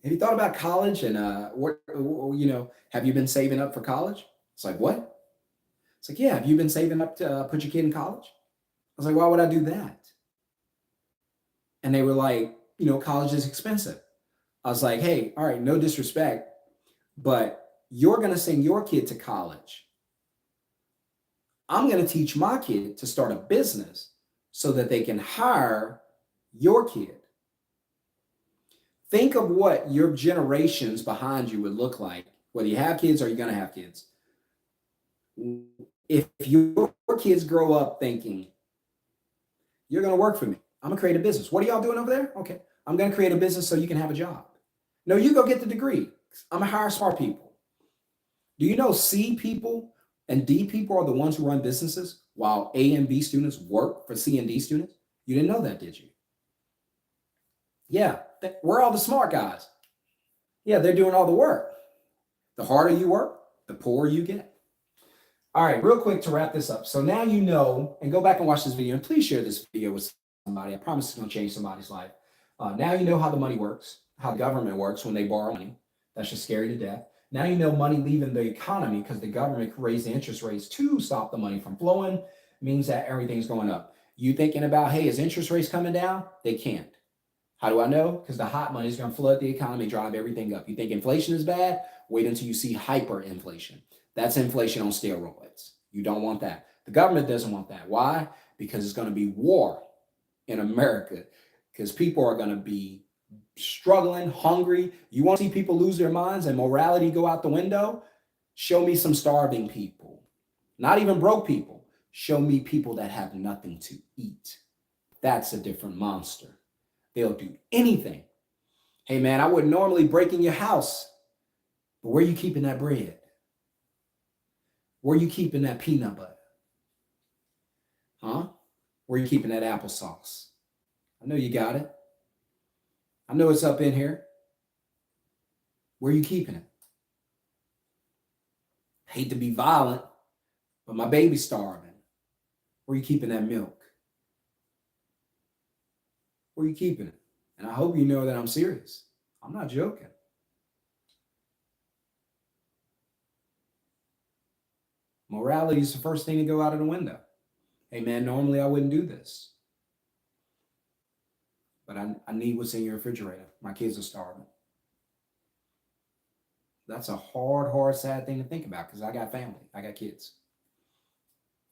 Have you thought about college? And have you been saving up for college? It's like, what? It's like, yeah, have you been saving up to put your kid in college? I was like, why would I do that? And they were like, college is expensive. I was like, hey, all right, no disrespect, but you're going to send your kid to college. I'm going to teach my kid to start a business so that they can hire your kid. Think of what your generations behind you would look like, whether you have kids or you're going to have kids. If your kids grow up thinking, you're going to work for me, I'm going to create a business. What are y'all doing over there? Okay, I'm going to create a business so you can have a job. No, you go get the degree. I'm going to hire smart people. Do you know C people and D people are the ones who run businesses while A and B students work for C and D students? You didn't know that, did you? Yeah, we're all the smart guys. Yeah, they're doing all the work. The harder you work, the poorer you get. All right, real quick to wrap this up. So now you know, and go back and watch this video, and please share this video with somebody. I promise it's going to change somebody's life. Now you know how the money works, how the government works when they borrow money. That's just scary to death. Now you know money leaving the economy because the government raised the interest rates to stop the money from flowing, means that everything's going up. You thinking about, hey, is interest rates coming down? They can't. How do I know? Because the hot money is going to flood the economy, drive everything up. You think inflation is bad? Wait until you see hyperinflation. That's inflation on steroids. You don't want that. The government doesn't want that. Why? Because it's going to be war in America, because people are going to be struggling, hungry. You want to see people lose their minds and morality go out the window? Show me some starving people. Not even broke people. Show me people that have nothing to eat. That's a different monster. They'll do anything. Hey, man, I wouldn't normally break in your house, but where are you keeping that bread? Where are you keeping that peanut butter? Huh? Where are you keeping that applesauce? I know you got it. I know it's up in here. Where are you keeping it? Hate to be violent, but my baby's starving. Where are you keeping that milk? Where are you keeping it? And I hope you know that I'm serious. I'm not joking. Morality is the first thing to go out of the window. Hey, man, normally I wouldn't do this. But I need what's in your refrigerator. My kids are starving. That's a hard, sad thing to think about because I got family. I got kids.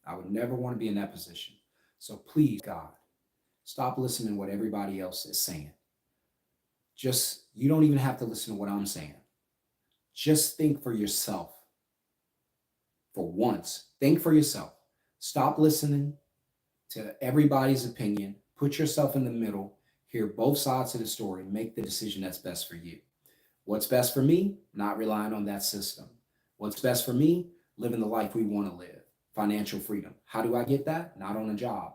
I would never want to be in that position. So please, God, stop listening to what everybody else is saying. You don't even have to listen to what I'm saying. Just think for yourself. For once, think for yourself. Stop listening to everybody's opinion. Put yourself in the middle. Hear both sides of the story. Make the decision that's best for you. What's best for me? Not relying on that system. What's best for me? Living the life we want to live. Financial freedom. How do I get that? Not on a job.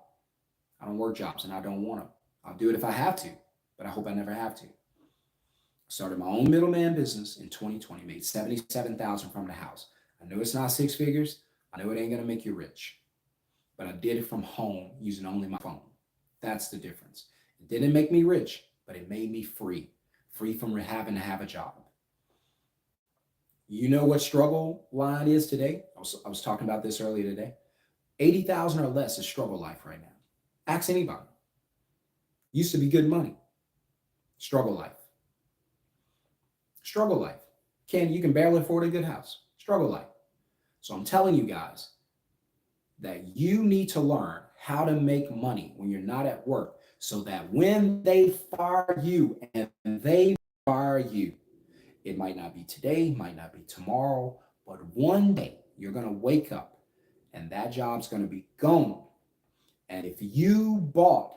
I don't work jobs and I don't want them. I'll do it if I have to, but I hope I never have to. I started my own middleman business in 2020, made $77,000 from the house. I know it's not six figures. I know it ain't going to make you rich, but I did it from home using only my phone. That's the difference. It didn't make me rich, but it made me free from having to have a job. You know what struggle line is today? I was talking about this earlier today. 80,000 or less is struggle life right now. Ask anybody. Used to be good money. Struggle life. Struggle life. You can barely afford a good house. Struggle life. So I'm telling you guys that you need to learn how to make money when you're not at work so that when they fire you, and they fire you, it might not be today, might not be tomorrow, but one day you're going to wake up and that job's going to be gone. And if you bought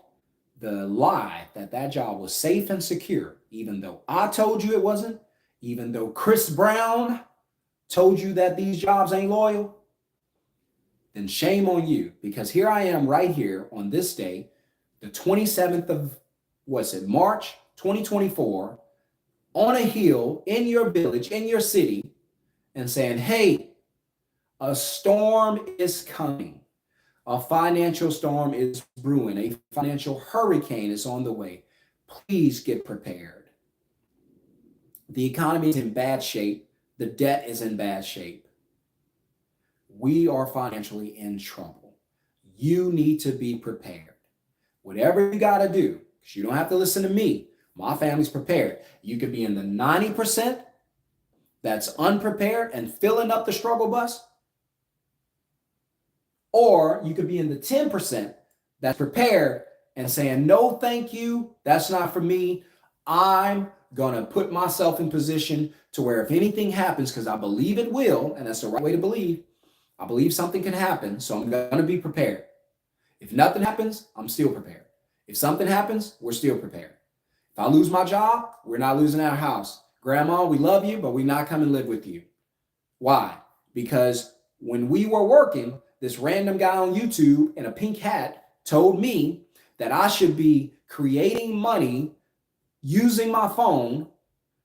the lie that that job was safe and secure, even though I told you it wasn't, even though Chris Brown told you that these jobs ain't loyal, then shame on you, because here I am right here on this day, the 27th of, March 2024, on a hill in your village, in your city, and saying, hey, a storm is coming. A financial storm is brewing. A financial hurricane is on the way. Please get prepared. The economy is in bad shape. The debt is in bad shape. We are financially in trouble. You need to be prepared. Whatever you got to do, because you don't have to listen to me. My family's prepared. You could be in the 90% that's unprepared and filling up the struggle bus, or you could be in the 10% that's prepared and saying, no, thank you. That's not for me. I'm going to put myself in position to where if anything happens, because I believe it will, and that's the right way to believe, I believe something can happen, so I'm going to be prepared. If nothing happens, I'm still prepared. If something happens, we're still prepared. If I lose my job, we're not losing our house. Grandma, we love you, but we're not coming to live with you. Why? because when we were working, this random guy on YouTube in a pink hat told me that I should be creating money using my phone,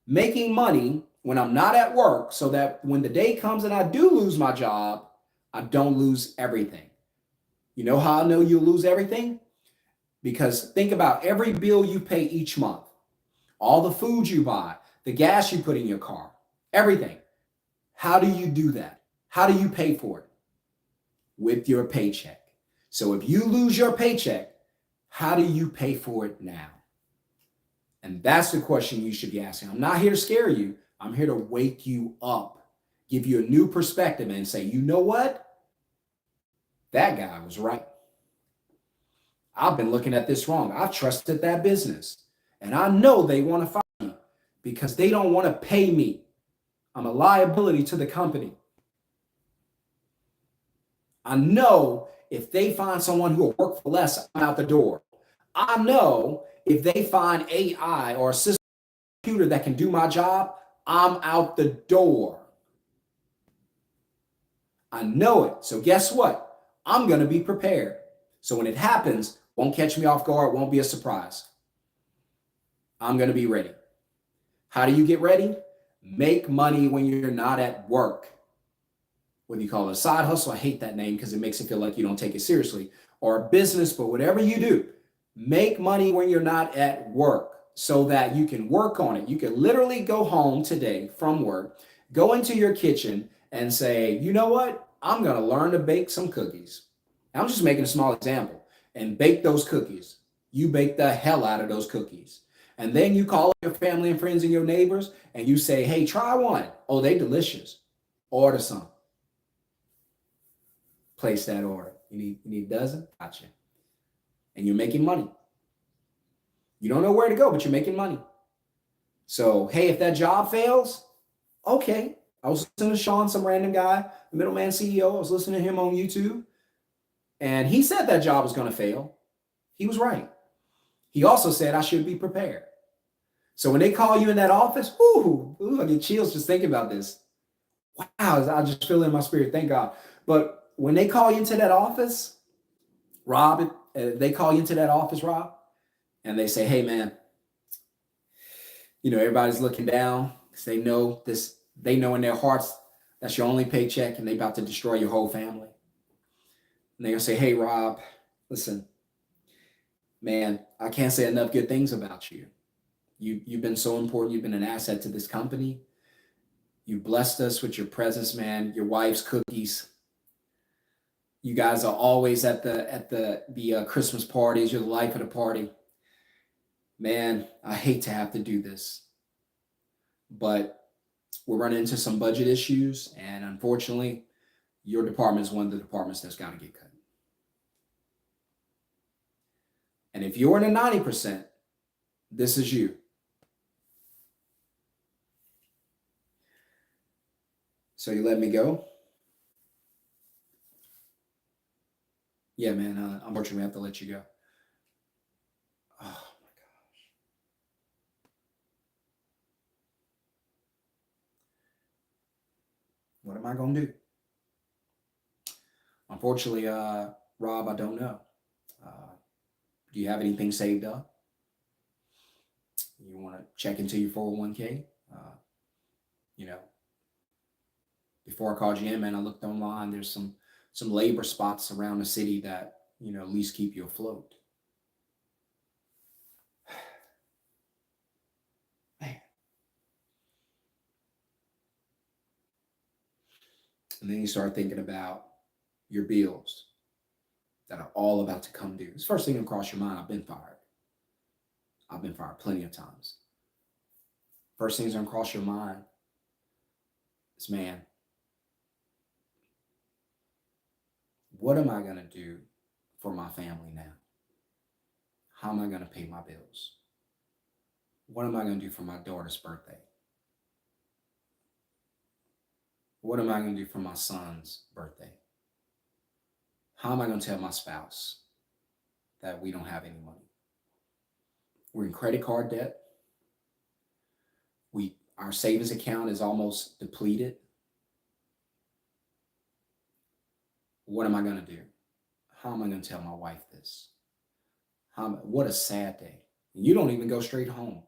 making money when I'm not at work, so that when the day comes and I do lose my job, I don't lose everything. You know how I know you'll lose everything? Because think about every bill you pay each month, all the food you buy, the gas you put in your car, everything. How do you do that? How do you pay for it? With your paycheck. So if you lose your paycheck, how do you pay for it now? And that's the question you should be asking. I'm not here to scare you. I'm here to wake you up, give you a new perspective and say, you know what? That guy was right. I've been looking at this wrong. I've trusted that business. And I know they want to fire me because they don't want to pay me. I'm a liability to the company. I know if they find someone who will work for less, I'm out the door. I know if they find AI or a system computer that can do my job, I'm out the door. I know it. So guess what? I'm going to be prepared. So when it happens, won't catch me off guard, won't be a surprise. I'm going to be ready. How do you get ready? Make money when you're not at work. Whether you call it a side hustle, I hate that name because it makes it feel like you don't take it seriously, or a business, but whatever you do, make money when you're not at work so that you can work on it. You can literally go home today from work, go into your kitchen and say, you know what? I'm going to learn to bake some cookies. I'm just making a small example, and bake those cookies. You bake the hell out of those cookies. And then you call your family and friends and your neighbors and you say, hey, try one. Oh, they delicious. Order some. Place that order. You need a dozen? Gotcha. And you're making money. You don't know where to go, but you're making money. So, hey, if that job fails, okay. I was listening to Sean, some random guy, the middleman CEO. I was listening to him on YouTube. And he said that job was going to fail. He was right. He also said I should be prepared. So when they call you in that office, I get chills just thinking about this. Wow, I just feel it in my spirit. Thank God. But when they call you into that office, Rob, they call you into that office, Rob, and they say, hey, man, everybody's looking down because they know this. They know in their hearts that's your only paycheck and they about to destroy your whole family. And they're going to say, hey, Rob, listen, man, I can't say enough good things about you. You've been so important. You've been an asset to this company. You blessed us with your presence, man. Your wife's cookies. You guys are always at the Christmas parties. You're the life of the party. Man, I hate to have to do this, but we're running into some budget issues, and unfortunately, your department is one of the departments that's got to get cut. And if you're in the 90%, this is you. So you let me go? Yeah, man, unfortunately, I have to let you go. Oh, my gosh. What am I going to do? Unfortunately, Rob, I don't know. Do you have anything saved up? You want to check into your 401k? Before I called you in, man, I looked online. There's some labor spots around the city that, at least keep you afloat. Man. And then you start thinking about your bills that are all about to come due. It's the first thing that cross your mind. I've been fired. I've been fired plenty of times. First things that cross your mind is, man, what am I going to do for my family now? How am I going to pay my bills? What am I going to do for my daughter's birthday? What am I going to do for my son's birthday? How am I going to tell my spouse that we don't have any money? We're in credit card debt. Our savings account is almost depleted. What am I going to do? How am I going to tell my wife this? What a sad day. You don't even go straight home.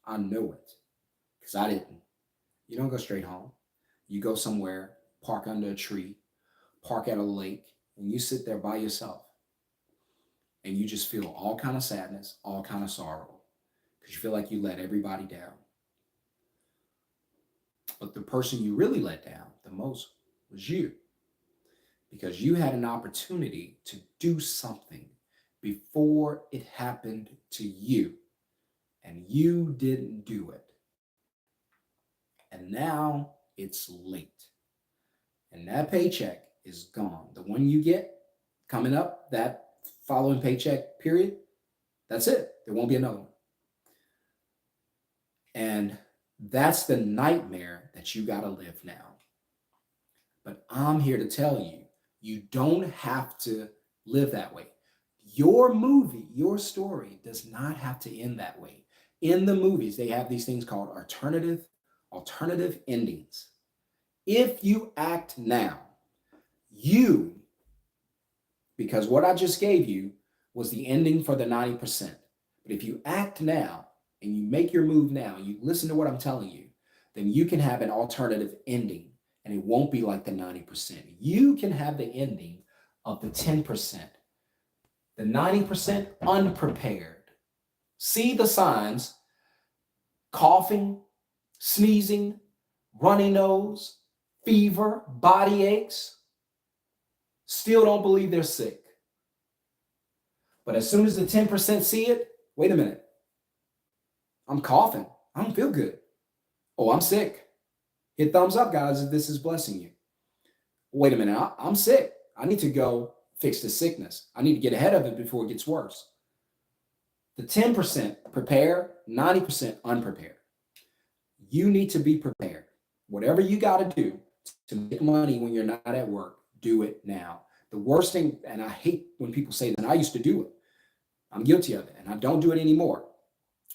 I know it because I didn't. You don't go straight home. You go somewhere, park under a tree, park at a lake, and you sit there by yourself. And you just feel all kind of sadness, all kind of sorrow, because you feel like you let everybody down. But the person you really let down the most was you, because you had an opportunity to do something before it happened to you, and you didn't do it. And now it's late. And that paycheck is gone. The one you get coming up, that following paycheck period, that's it. There won't be another one. And that's the nightmare that you got to live now. But I'm here to tell you, you don't have to live that way. Your movie, your story does not have to end that way. In the movies, they have these things called alternative endings. If you act now, because what I just gave you was the ending for the 90%. But if you act now and you make your move now, you listen to what I'm telling you, then you can have an alternative ending and it won't be like the 90%. You can have the ending of the 10%, the 90% unprepared. See the signs: coughing, sneezing, runny nose, fever, body aches. Still don't believe they're sick. But as soon as the 10% see it, wait a minute. I'm coughing. I don't feel good. Oh, I'm sick. Hit thumbs up, guys, if this is blessing you. Wait a minute. I'm sick. I need to go fix the sickness. I need to get ahead of it before it gets worse. The 10% prepare, 90% unprepared. You need to be prepared. Whatever you got to do to make money when you're not at work, do it now. The worst thing, and I hate when people say that, I used to do it. I'm guilty of it, and I don't do it anymore.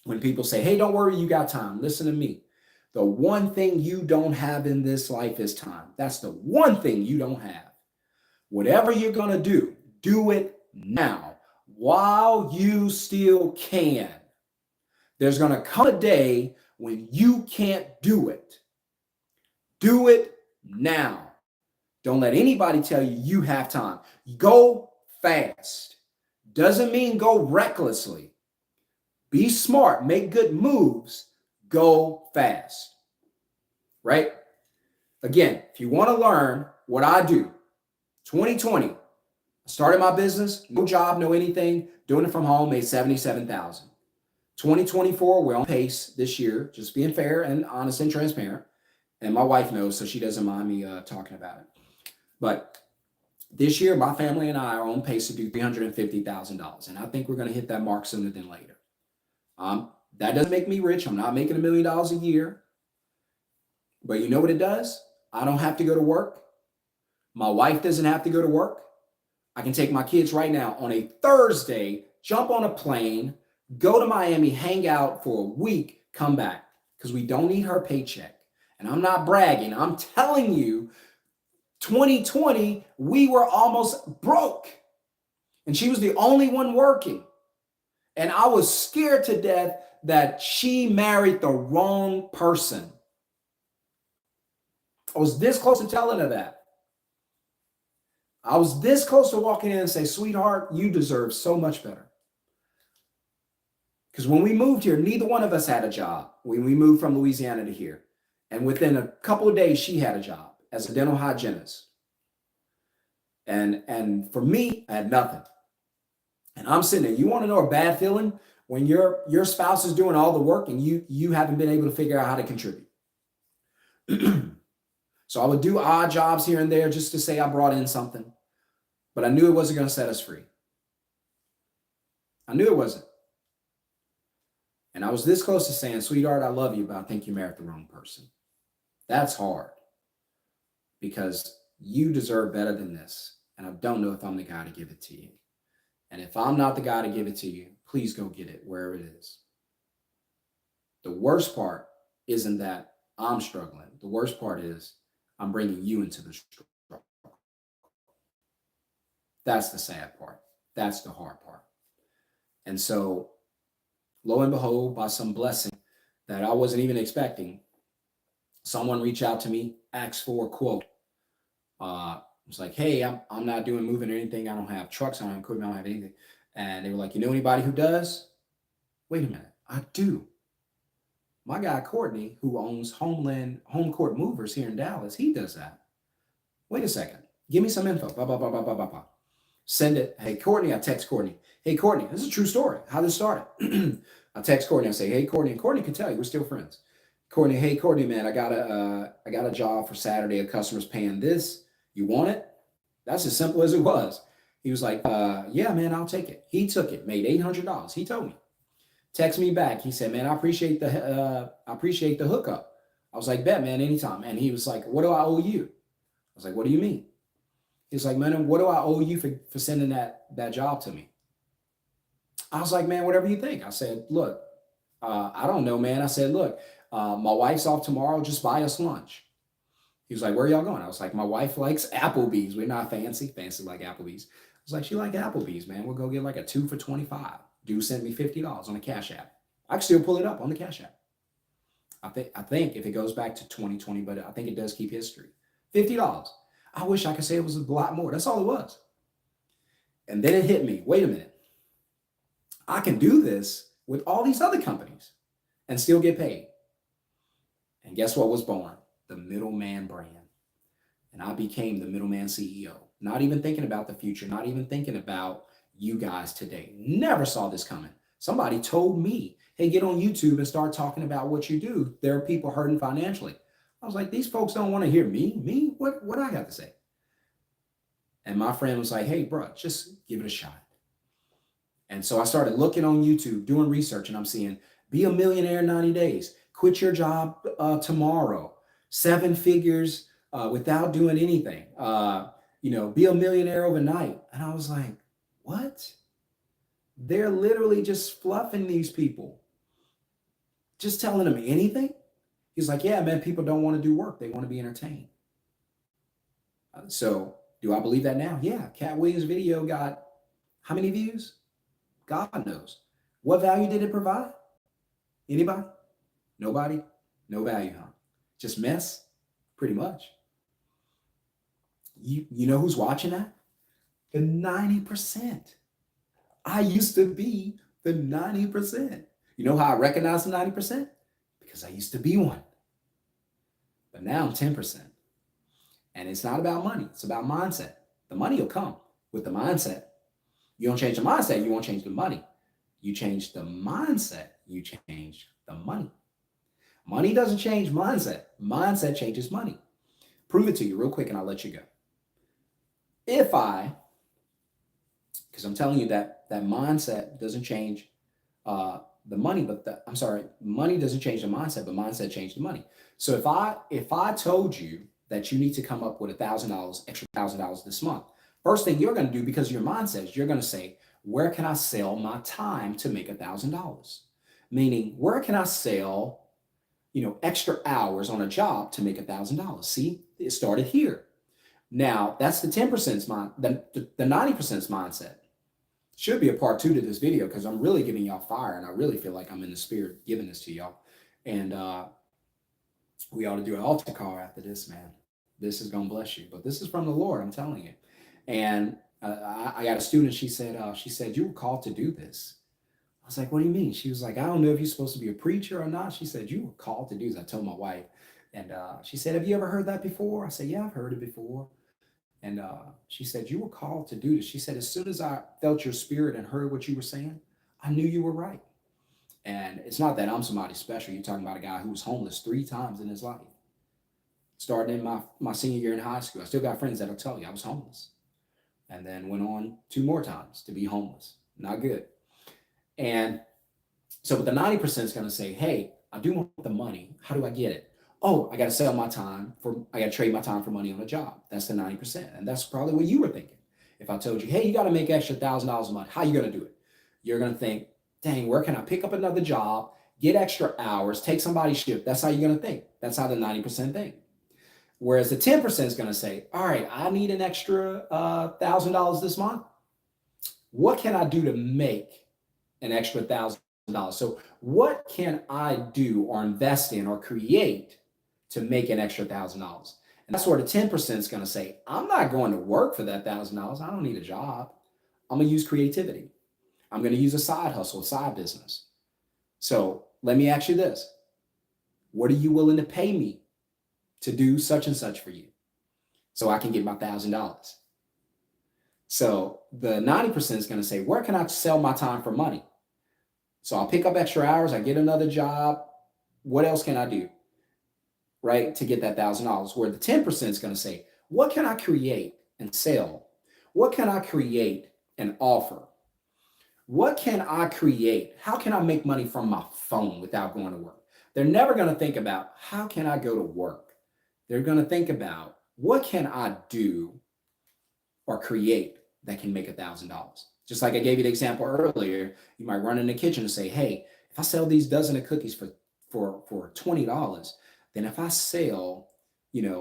When people say, hey, don't worry, you got time. Listen to me. The one thing you don't have in this life is time. That's the one thing you don't have. Whatever you're going to do it now while you still can. There's going to come a day when you can't do it. Do it now. Don't let anybody tell you you have time. Go fast. Doesn't mean go recklessly. Be smart. Make good moves. Go fast. Right? Again, if you want to learn what I do, 2020, I started my business, no job, no anything, doing it from home, made $77,000. 2024, we're on pace this year, just being fair and honest and transparent. And my wife knows, so she doesn't mind me talking about it. But this year, my family and I are on pace to do $350,000. And I think we're going to hit that mark sooner than later. That doesn't make me rich. I'm not making $1 million a year. But you know what it does? I don't have to go to work. My wife doesn't have to go to work. I can take my kids right now on a Thursday, jump on a plane, go to Miami, hang out for a week, come back, because we don't need her paycheck. And I'm not bragging. I'm telling you, 2020, we were almost broke. And she was the only one working. And I was scared to death that she married the wrong person. I was this close to telling her that. I was this close to walking in and say, sweetheart, you deserve so much better. Because when we moved here, neither one of us had a job when we moved from Louisiana to here. And within a couple of days, she had a job as a dental hygienist. And for me, I had nothing. And I'm sitting there. You want to know a bad feeling? When your spouse is doing all the work and you haven't been able to figure out how to contribute. So I would do odd jobs here and there just to say I brought in something. But I knew it wasn't going to set us free. I knew it wasn't. And I was this close to saying, sweetheart, I love you, but I think you married the wrong person. That's hard. Because you deserve better than this. And I don't know if I'm the guy to give it to you. And if I'm not the guy to give it to you, please go get it wherever it is. The worst part isn't that I'm struggling. The worst part is I'm bringing you into the struggle. That's the sad part. That's the hard part. And so, lo and behold, by some blessing that I wasn't even expecting, someone reached out to me, asked for a quote. It's like, hey, I'm not doing moving or anything. I don't have trucks. I don't have equipment. I don't have anything. And they were like, you know anybody who does? Wait a minute, I do. My guy Courtney, who owns Home Court Movers here in Dallas, he does that. Wait a second. Give me some info. Blah, blah, blah, blah, blah, blah, blah. Send it. Hey, Courtney, I text Courtney. Hey, Courtney, this is a true story. How this started. I text Courtney. I say, hey, Courtney. And Courtney can tell you we're still friends. Courtney, hey, Courtney, man, I got a job for Saturday. A customer's paying this. You want it? That's as simple as it was. He was like, yeah, man, I'll take it. He took it, made $800. He told me. Text me back. He said, man, I appreciate the hookup. I was like, bet, man, anytime. And he was like, what do I owe you? I was like, what do you mean? He was like, man, what do I owe you for sending that job to me? I was like, man, whatever you think. I said, look, I don't know, man. I said, look, my wife's off tomorrow. Just buy us lunch. He was like, where are y'all going? I was like, my wife likes Applebee's. We're not fancy like Applebee's. I was like, she like Applebee's, man. We'll go get like a 2 for $25. Dude sent me $50 on the Cash App. I can still pull it up on the Cash App. I think if it goes back to 2020, but I think it does keep history. $50. I wish I could say it was a lot more. That's all it was. And then it hit me. Wait a minute. I can do this with all these other companies and still get paid. And guess what was born? The middleman brand. And I became the middleman CEO. Not even thinking about the future, not even thinking about you guys today. Never saw this coming. Somebody told me, hey, get on YouTube and start talking about what you do. There are people hurting financially. I was like, these folks don't want to hear me. Me? What I got to say? And my friend was like, hey, bro, just give it a shot. And so I started looking on YouTube, doing research, and I'm seeing be a millionaire in 90 days, quit your job tomorrow, 7 figures without doing anything, be a millionaire overnight. And I was like, what? They're literally just fluffing these people, just telling them anything. He's like, yeah, man, people don't want to do work. They want to be entertained. So do I believe that now? Yeah. Cat Williams' video got how many views? God knows. What value did it provide? Anybody? Nobody? No value, huh? Just mess? Pretty much. You know who's watching that? The 90%. I used to be the 90%. You know how I recognize the 90%? Because I used to be one. But now I'm 10%. And it's not about money. It's about mindset. The money will come with the mindset. You don't change the mindset, you won't change the money. You change the mindset, you change the money. Money doesn't change mindset. Mindset changes money. Prove it to you real quick and I'll let you go. Because I'm telling you that mindset doesn't change the money, money doesn't change the mindset, but mindset changed the money. So if I told you that you need to come up with $1,000, extra $1,000 this month, first thing you're going to do because of your mindset is you're going to say, where can I sell my time to make $1,000? Meaning, where can I sell, extra hours on a job to make $1,000? See, it started here. Now that's the 10%'s mind, the 90%'s mindset. Should be a part 2 to this video because I'm really giving y'all fire and I really feel like I'm in the spirit giving this to y'all. And we ought to do an altar call after this, man. This is going to bless you. But this is from the Lord, I'm telling you. And I got a student, she said, you were called to do this. I was like, what do you mean? She was like, I don't know if you're supposed to be a preacher or not. She said, you were called to do this. I told my wife. And she said, have you ever heard that before? I said, yeah, I've heard it before. And she said, you were called to do this. She said, as soon as I felt your spirit and heard what you were saying, I knew you were right. And it's not that I'm somebody special. You're talking about a guy who was homeless 3 times in his life. Starting in my senior year in high school. I still got friends that'll tell you I was homeless. And then went on 2 more times to be homeless. Not good. And so but the 90% is going to say, hey, I do want the money. How do I get it? Oh, I got to sell my time I got to trade my time for money on a job. That's the 90%. And that's probably what you were thinking. If I told you, hey, you got to make extra $1,000 a month, how are you going to do it? You're going to think, dang, where can I pick up another job, get extra hours, take somebody's shift? That's how you're going to think. That's how the 90% think. Whereas the 10% is going to say, all right, I need an extra $1,000 this month. What can I do to make an extra $1,000? So what can I do or invest in or create to make an extra $1,000? And that's where the 10% is going to say, I'm not going to work for that $1,000. I don't need a job. I'm going to use creativity. I'm going to use a side hustle, a side business. So let me ask you this. What are you willing to pay me to do such and such for you so I can get my $1,000? So the 90% is going to say, where can I sell my time for money? So I'll pick up extra hours. I get another job. What else can I do, right, to get that $1,000? Where the 10% is going to say, what can I create and sell? What can I create and offer? What can I create? How can I make money from my phone without going to work? They're never going to think about, how can I go to work? They're going to think about, what can I do or create that can make $1,000? Just like I gave you the example earlier, you might run in the kitchen and say, hey, if I sell these dozen of cookies for $20, then if I sell,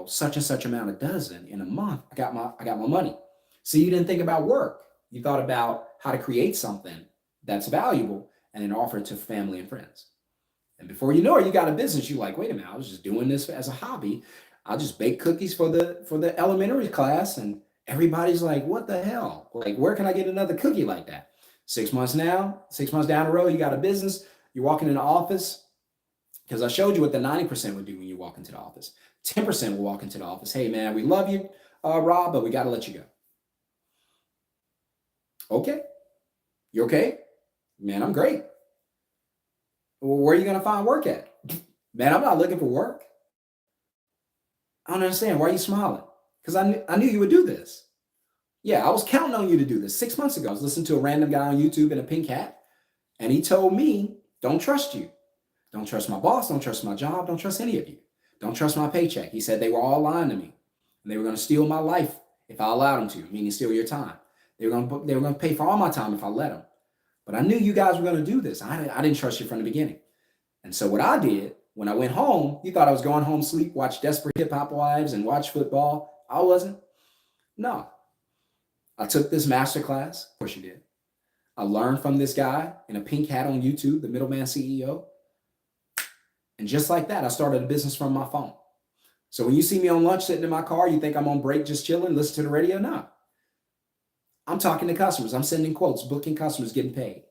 such and such amount of dozen in a month, I got my money. So you didn't think about work. You thought about how to create something that's valuable and then offer it to family and friends. And before you know it, you got a business. You're like, wait a minute, I was just doing this as a hobby. I'll just bake cookies for the elementary class, and everybody's like, what the hell? Like, where can I get another cookie like that? 6 months down the road, you got a business. You're walking in the office, because I showed you what the 90% would do when you walk into the office. 10% will walk into the office. Hey, man, we love you, Rob, but we got to let you go. Okay. You okay? Man, I'm great. Well, where are you going to find work at? Man, I'm not looking for work. I don't understand. Why are you smiling? Because I knew you would do this. Yeah, I was counting on you to do this. 6 months ago, I was listening to a random guy on YouTube in a pink hat, and he told me, don't trust you. Don't trust my boss. Don't trust my job. Don't trust any of you. Don't trust my paycheck. He said they were all lying to me, and they were going to steal my life if I allowed them to, meaning steal your time. They were going to pay for all my time if I let them. But I knew you guys were going to do this. I didn't trust you from the beginning. And so what I did, when I went home, you thought I was going home, sleep, watch Desperate Hip Hop Wives and watch football. I wasn't. No. I took this master class. Of course you did. I learned from this guy in a pink hat on YouTube, the Middleman CEO. And just like that, I started a business from my phone. So when you see me on lunch sitting in my car, you think I'm on break just chilling, listen to the radio? No. I'm talking to customers. I'm sending quotes, booking customers, getting paid.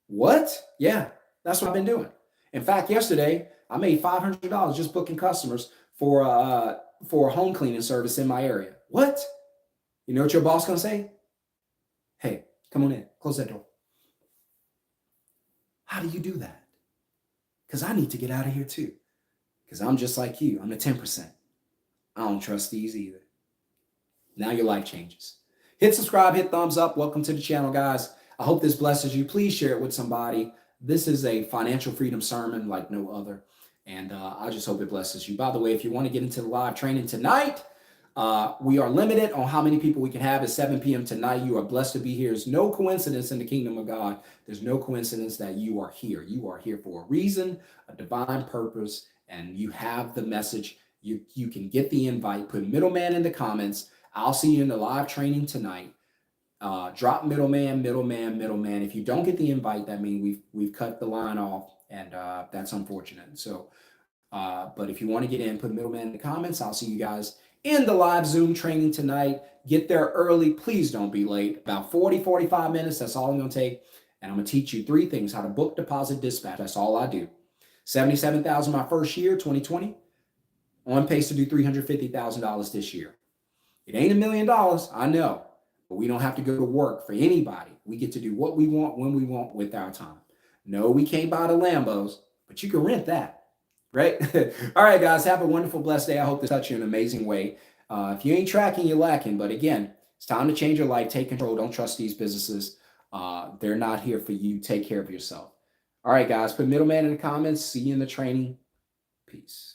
What? Yeah, that's what I've been doing. In fact, yesterday, I made $500 just booking customers for a home cleaning service in my area. What? You know what your boss gonna say? Hey, come on in. Close that door. How do you do that? Because I need to get out of here too. Because I'm just like you. I'm the 10%. I don't trust these either. Now your life changes. Hit subscribe, hit thumbs up. Welcome to the channel, guys. I hope this blesses you. Please share it with somebody. This is a financial freedom sermon like no other. And I just hope it blesses you. By the way, if you want to get into the live training tonight, we are limited on how many people we can have at 7 p.m. tonight. You are blessed to be here. There's no coincidence in the kingdom of God. There's no coincidence that you are here. You are here for a reason, a divine purpose, and you have the message. You can get the invite. Put middleman in the comments. I'll see you in the live training tonight. Drop middleman. If you don't get the invite, that means we've cut the line off, and that's unfortunate. So, but if you want to get in, put middleman in the comments. I'll see you guys in the live Zoom training tonight. Get there early. Please don't be late. About 45 minutes. That's all I'm going to take. And I'm going to teach you 3 things: how to book, deposit, dispatch. That's all I do. $77,000 my first year, 2020. On pace to do $350,000 this year. It ain't $1 million, I know, but we don't have to go to work for anybody. We get to do what we want when we want with our time. No, we can't buy the Lambos, but you can rent that, right? All right, guys, have a wonderful, blessed day. I hope this touched you in an amazing way. If you ain't tracking, you're lacking. But again, it's time to change your life. Take control. Don't trust these businesses. They're not here for you. Take care of yourself. All right, guys, put middleman in the comments. See you in the training. Peace.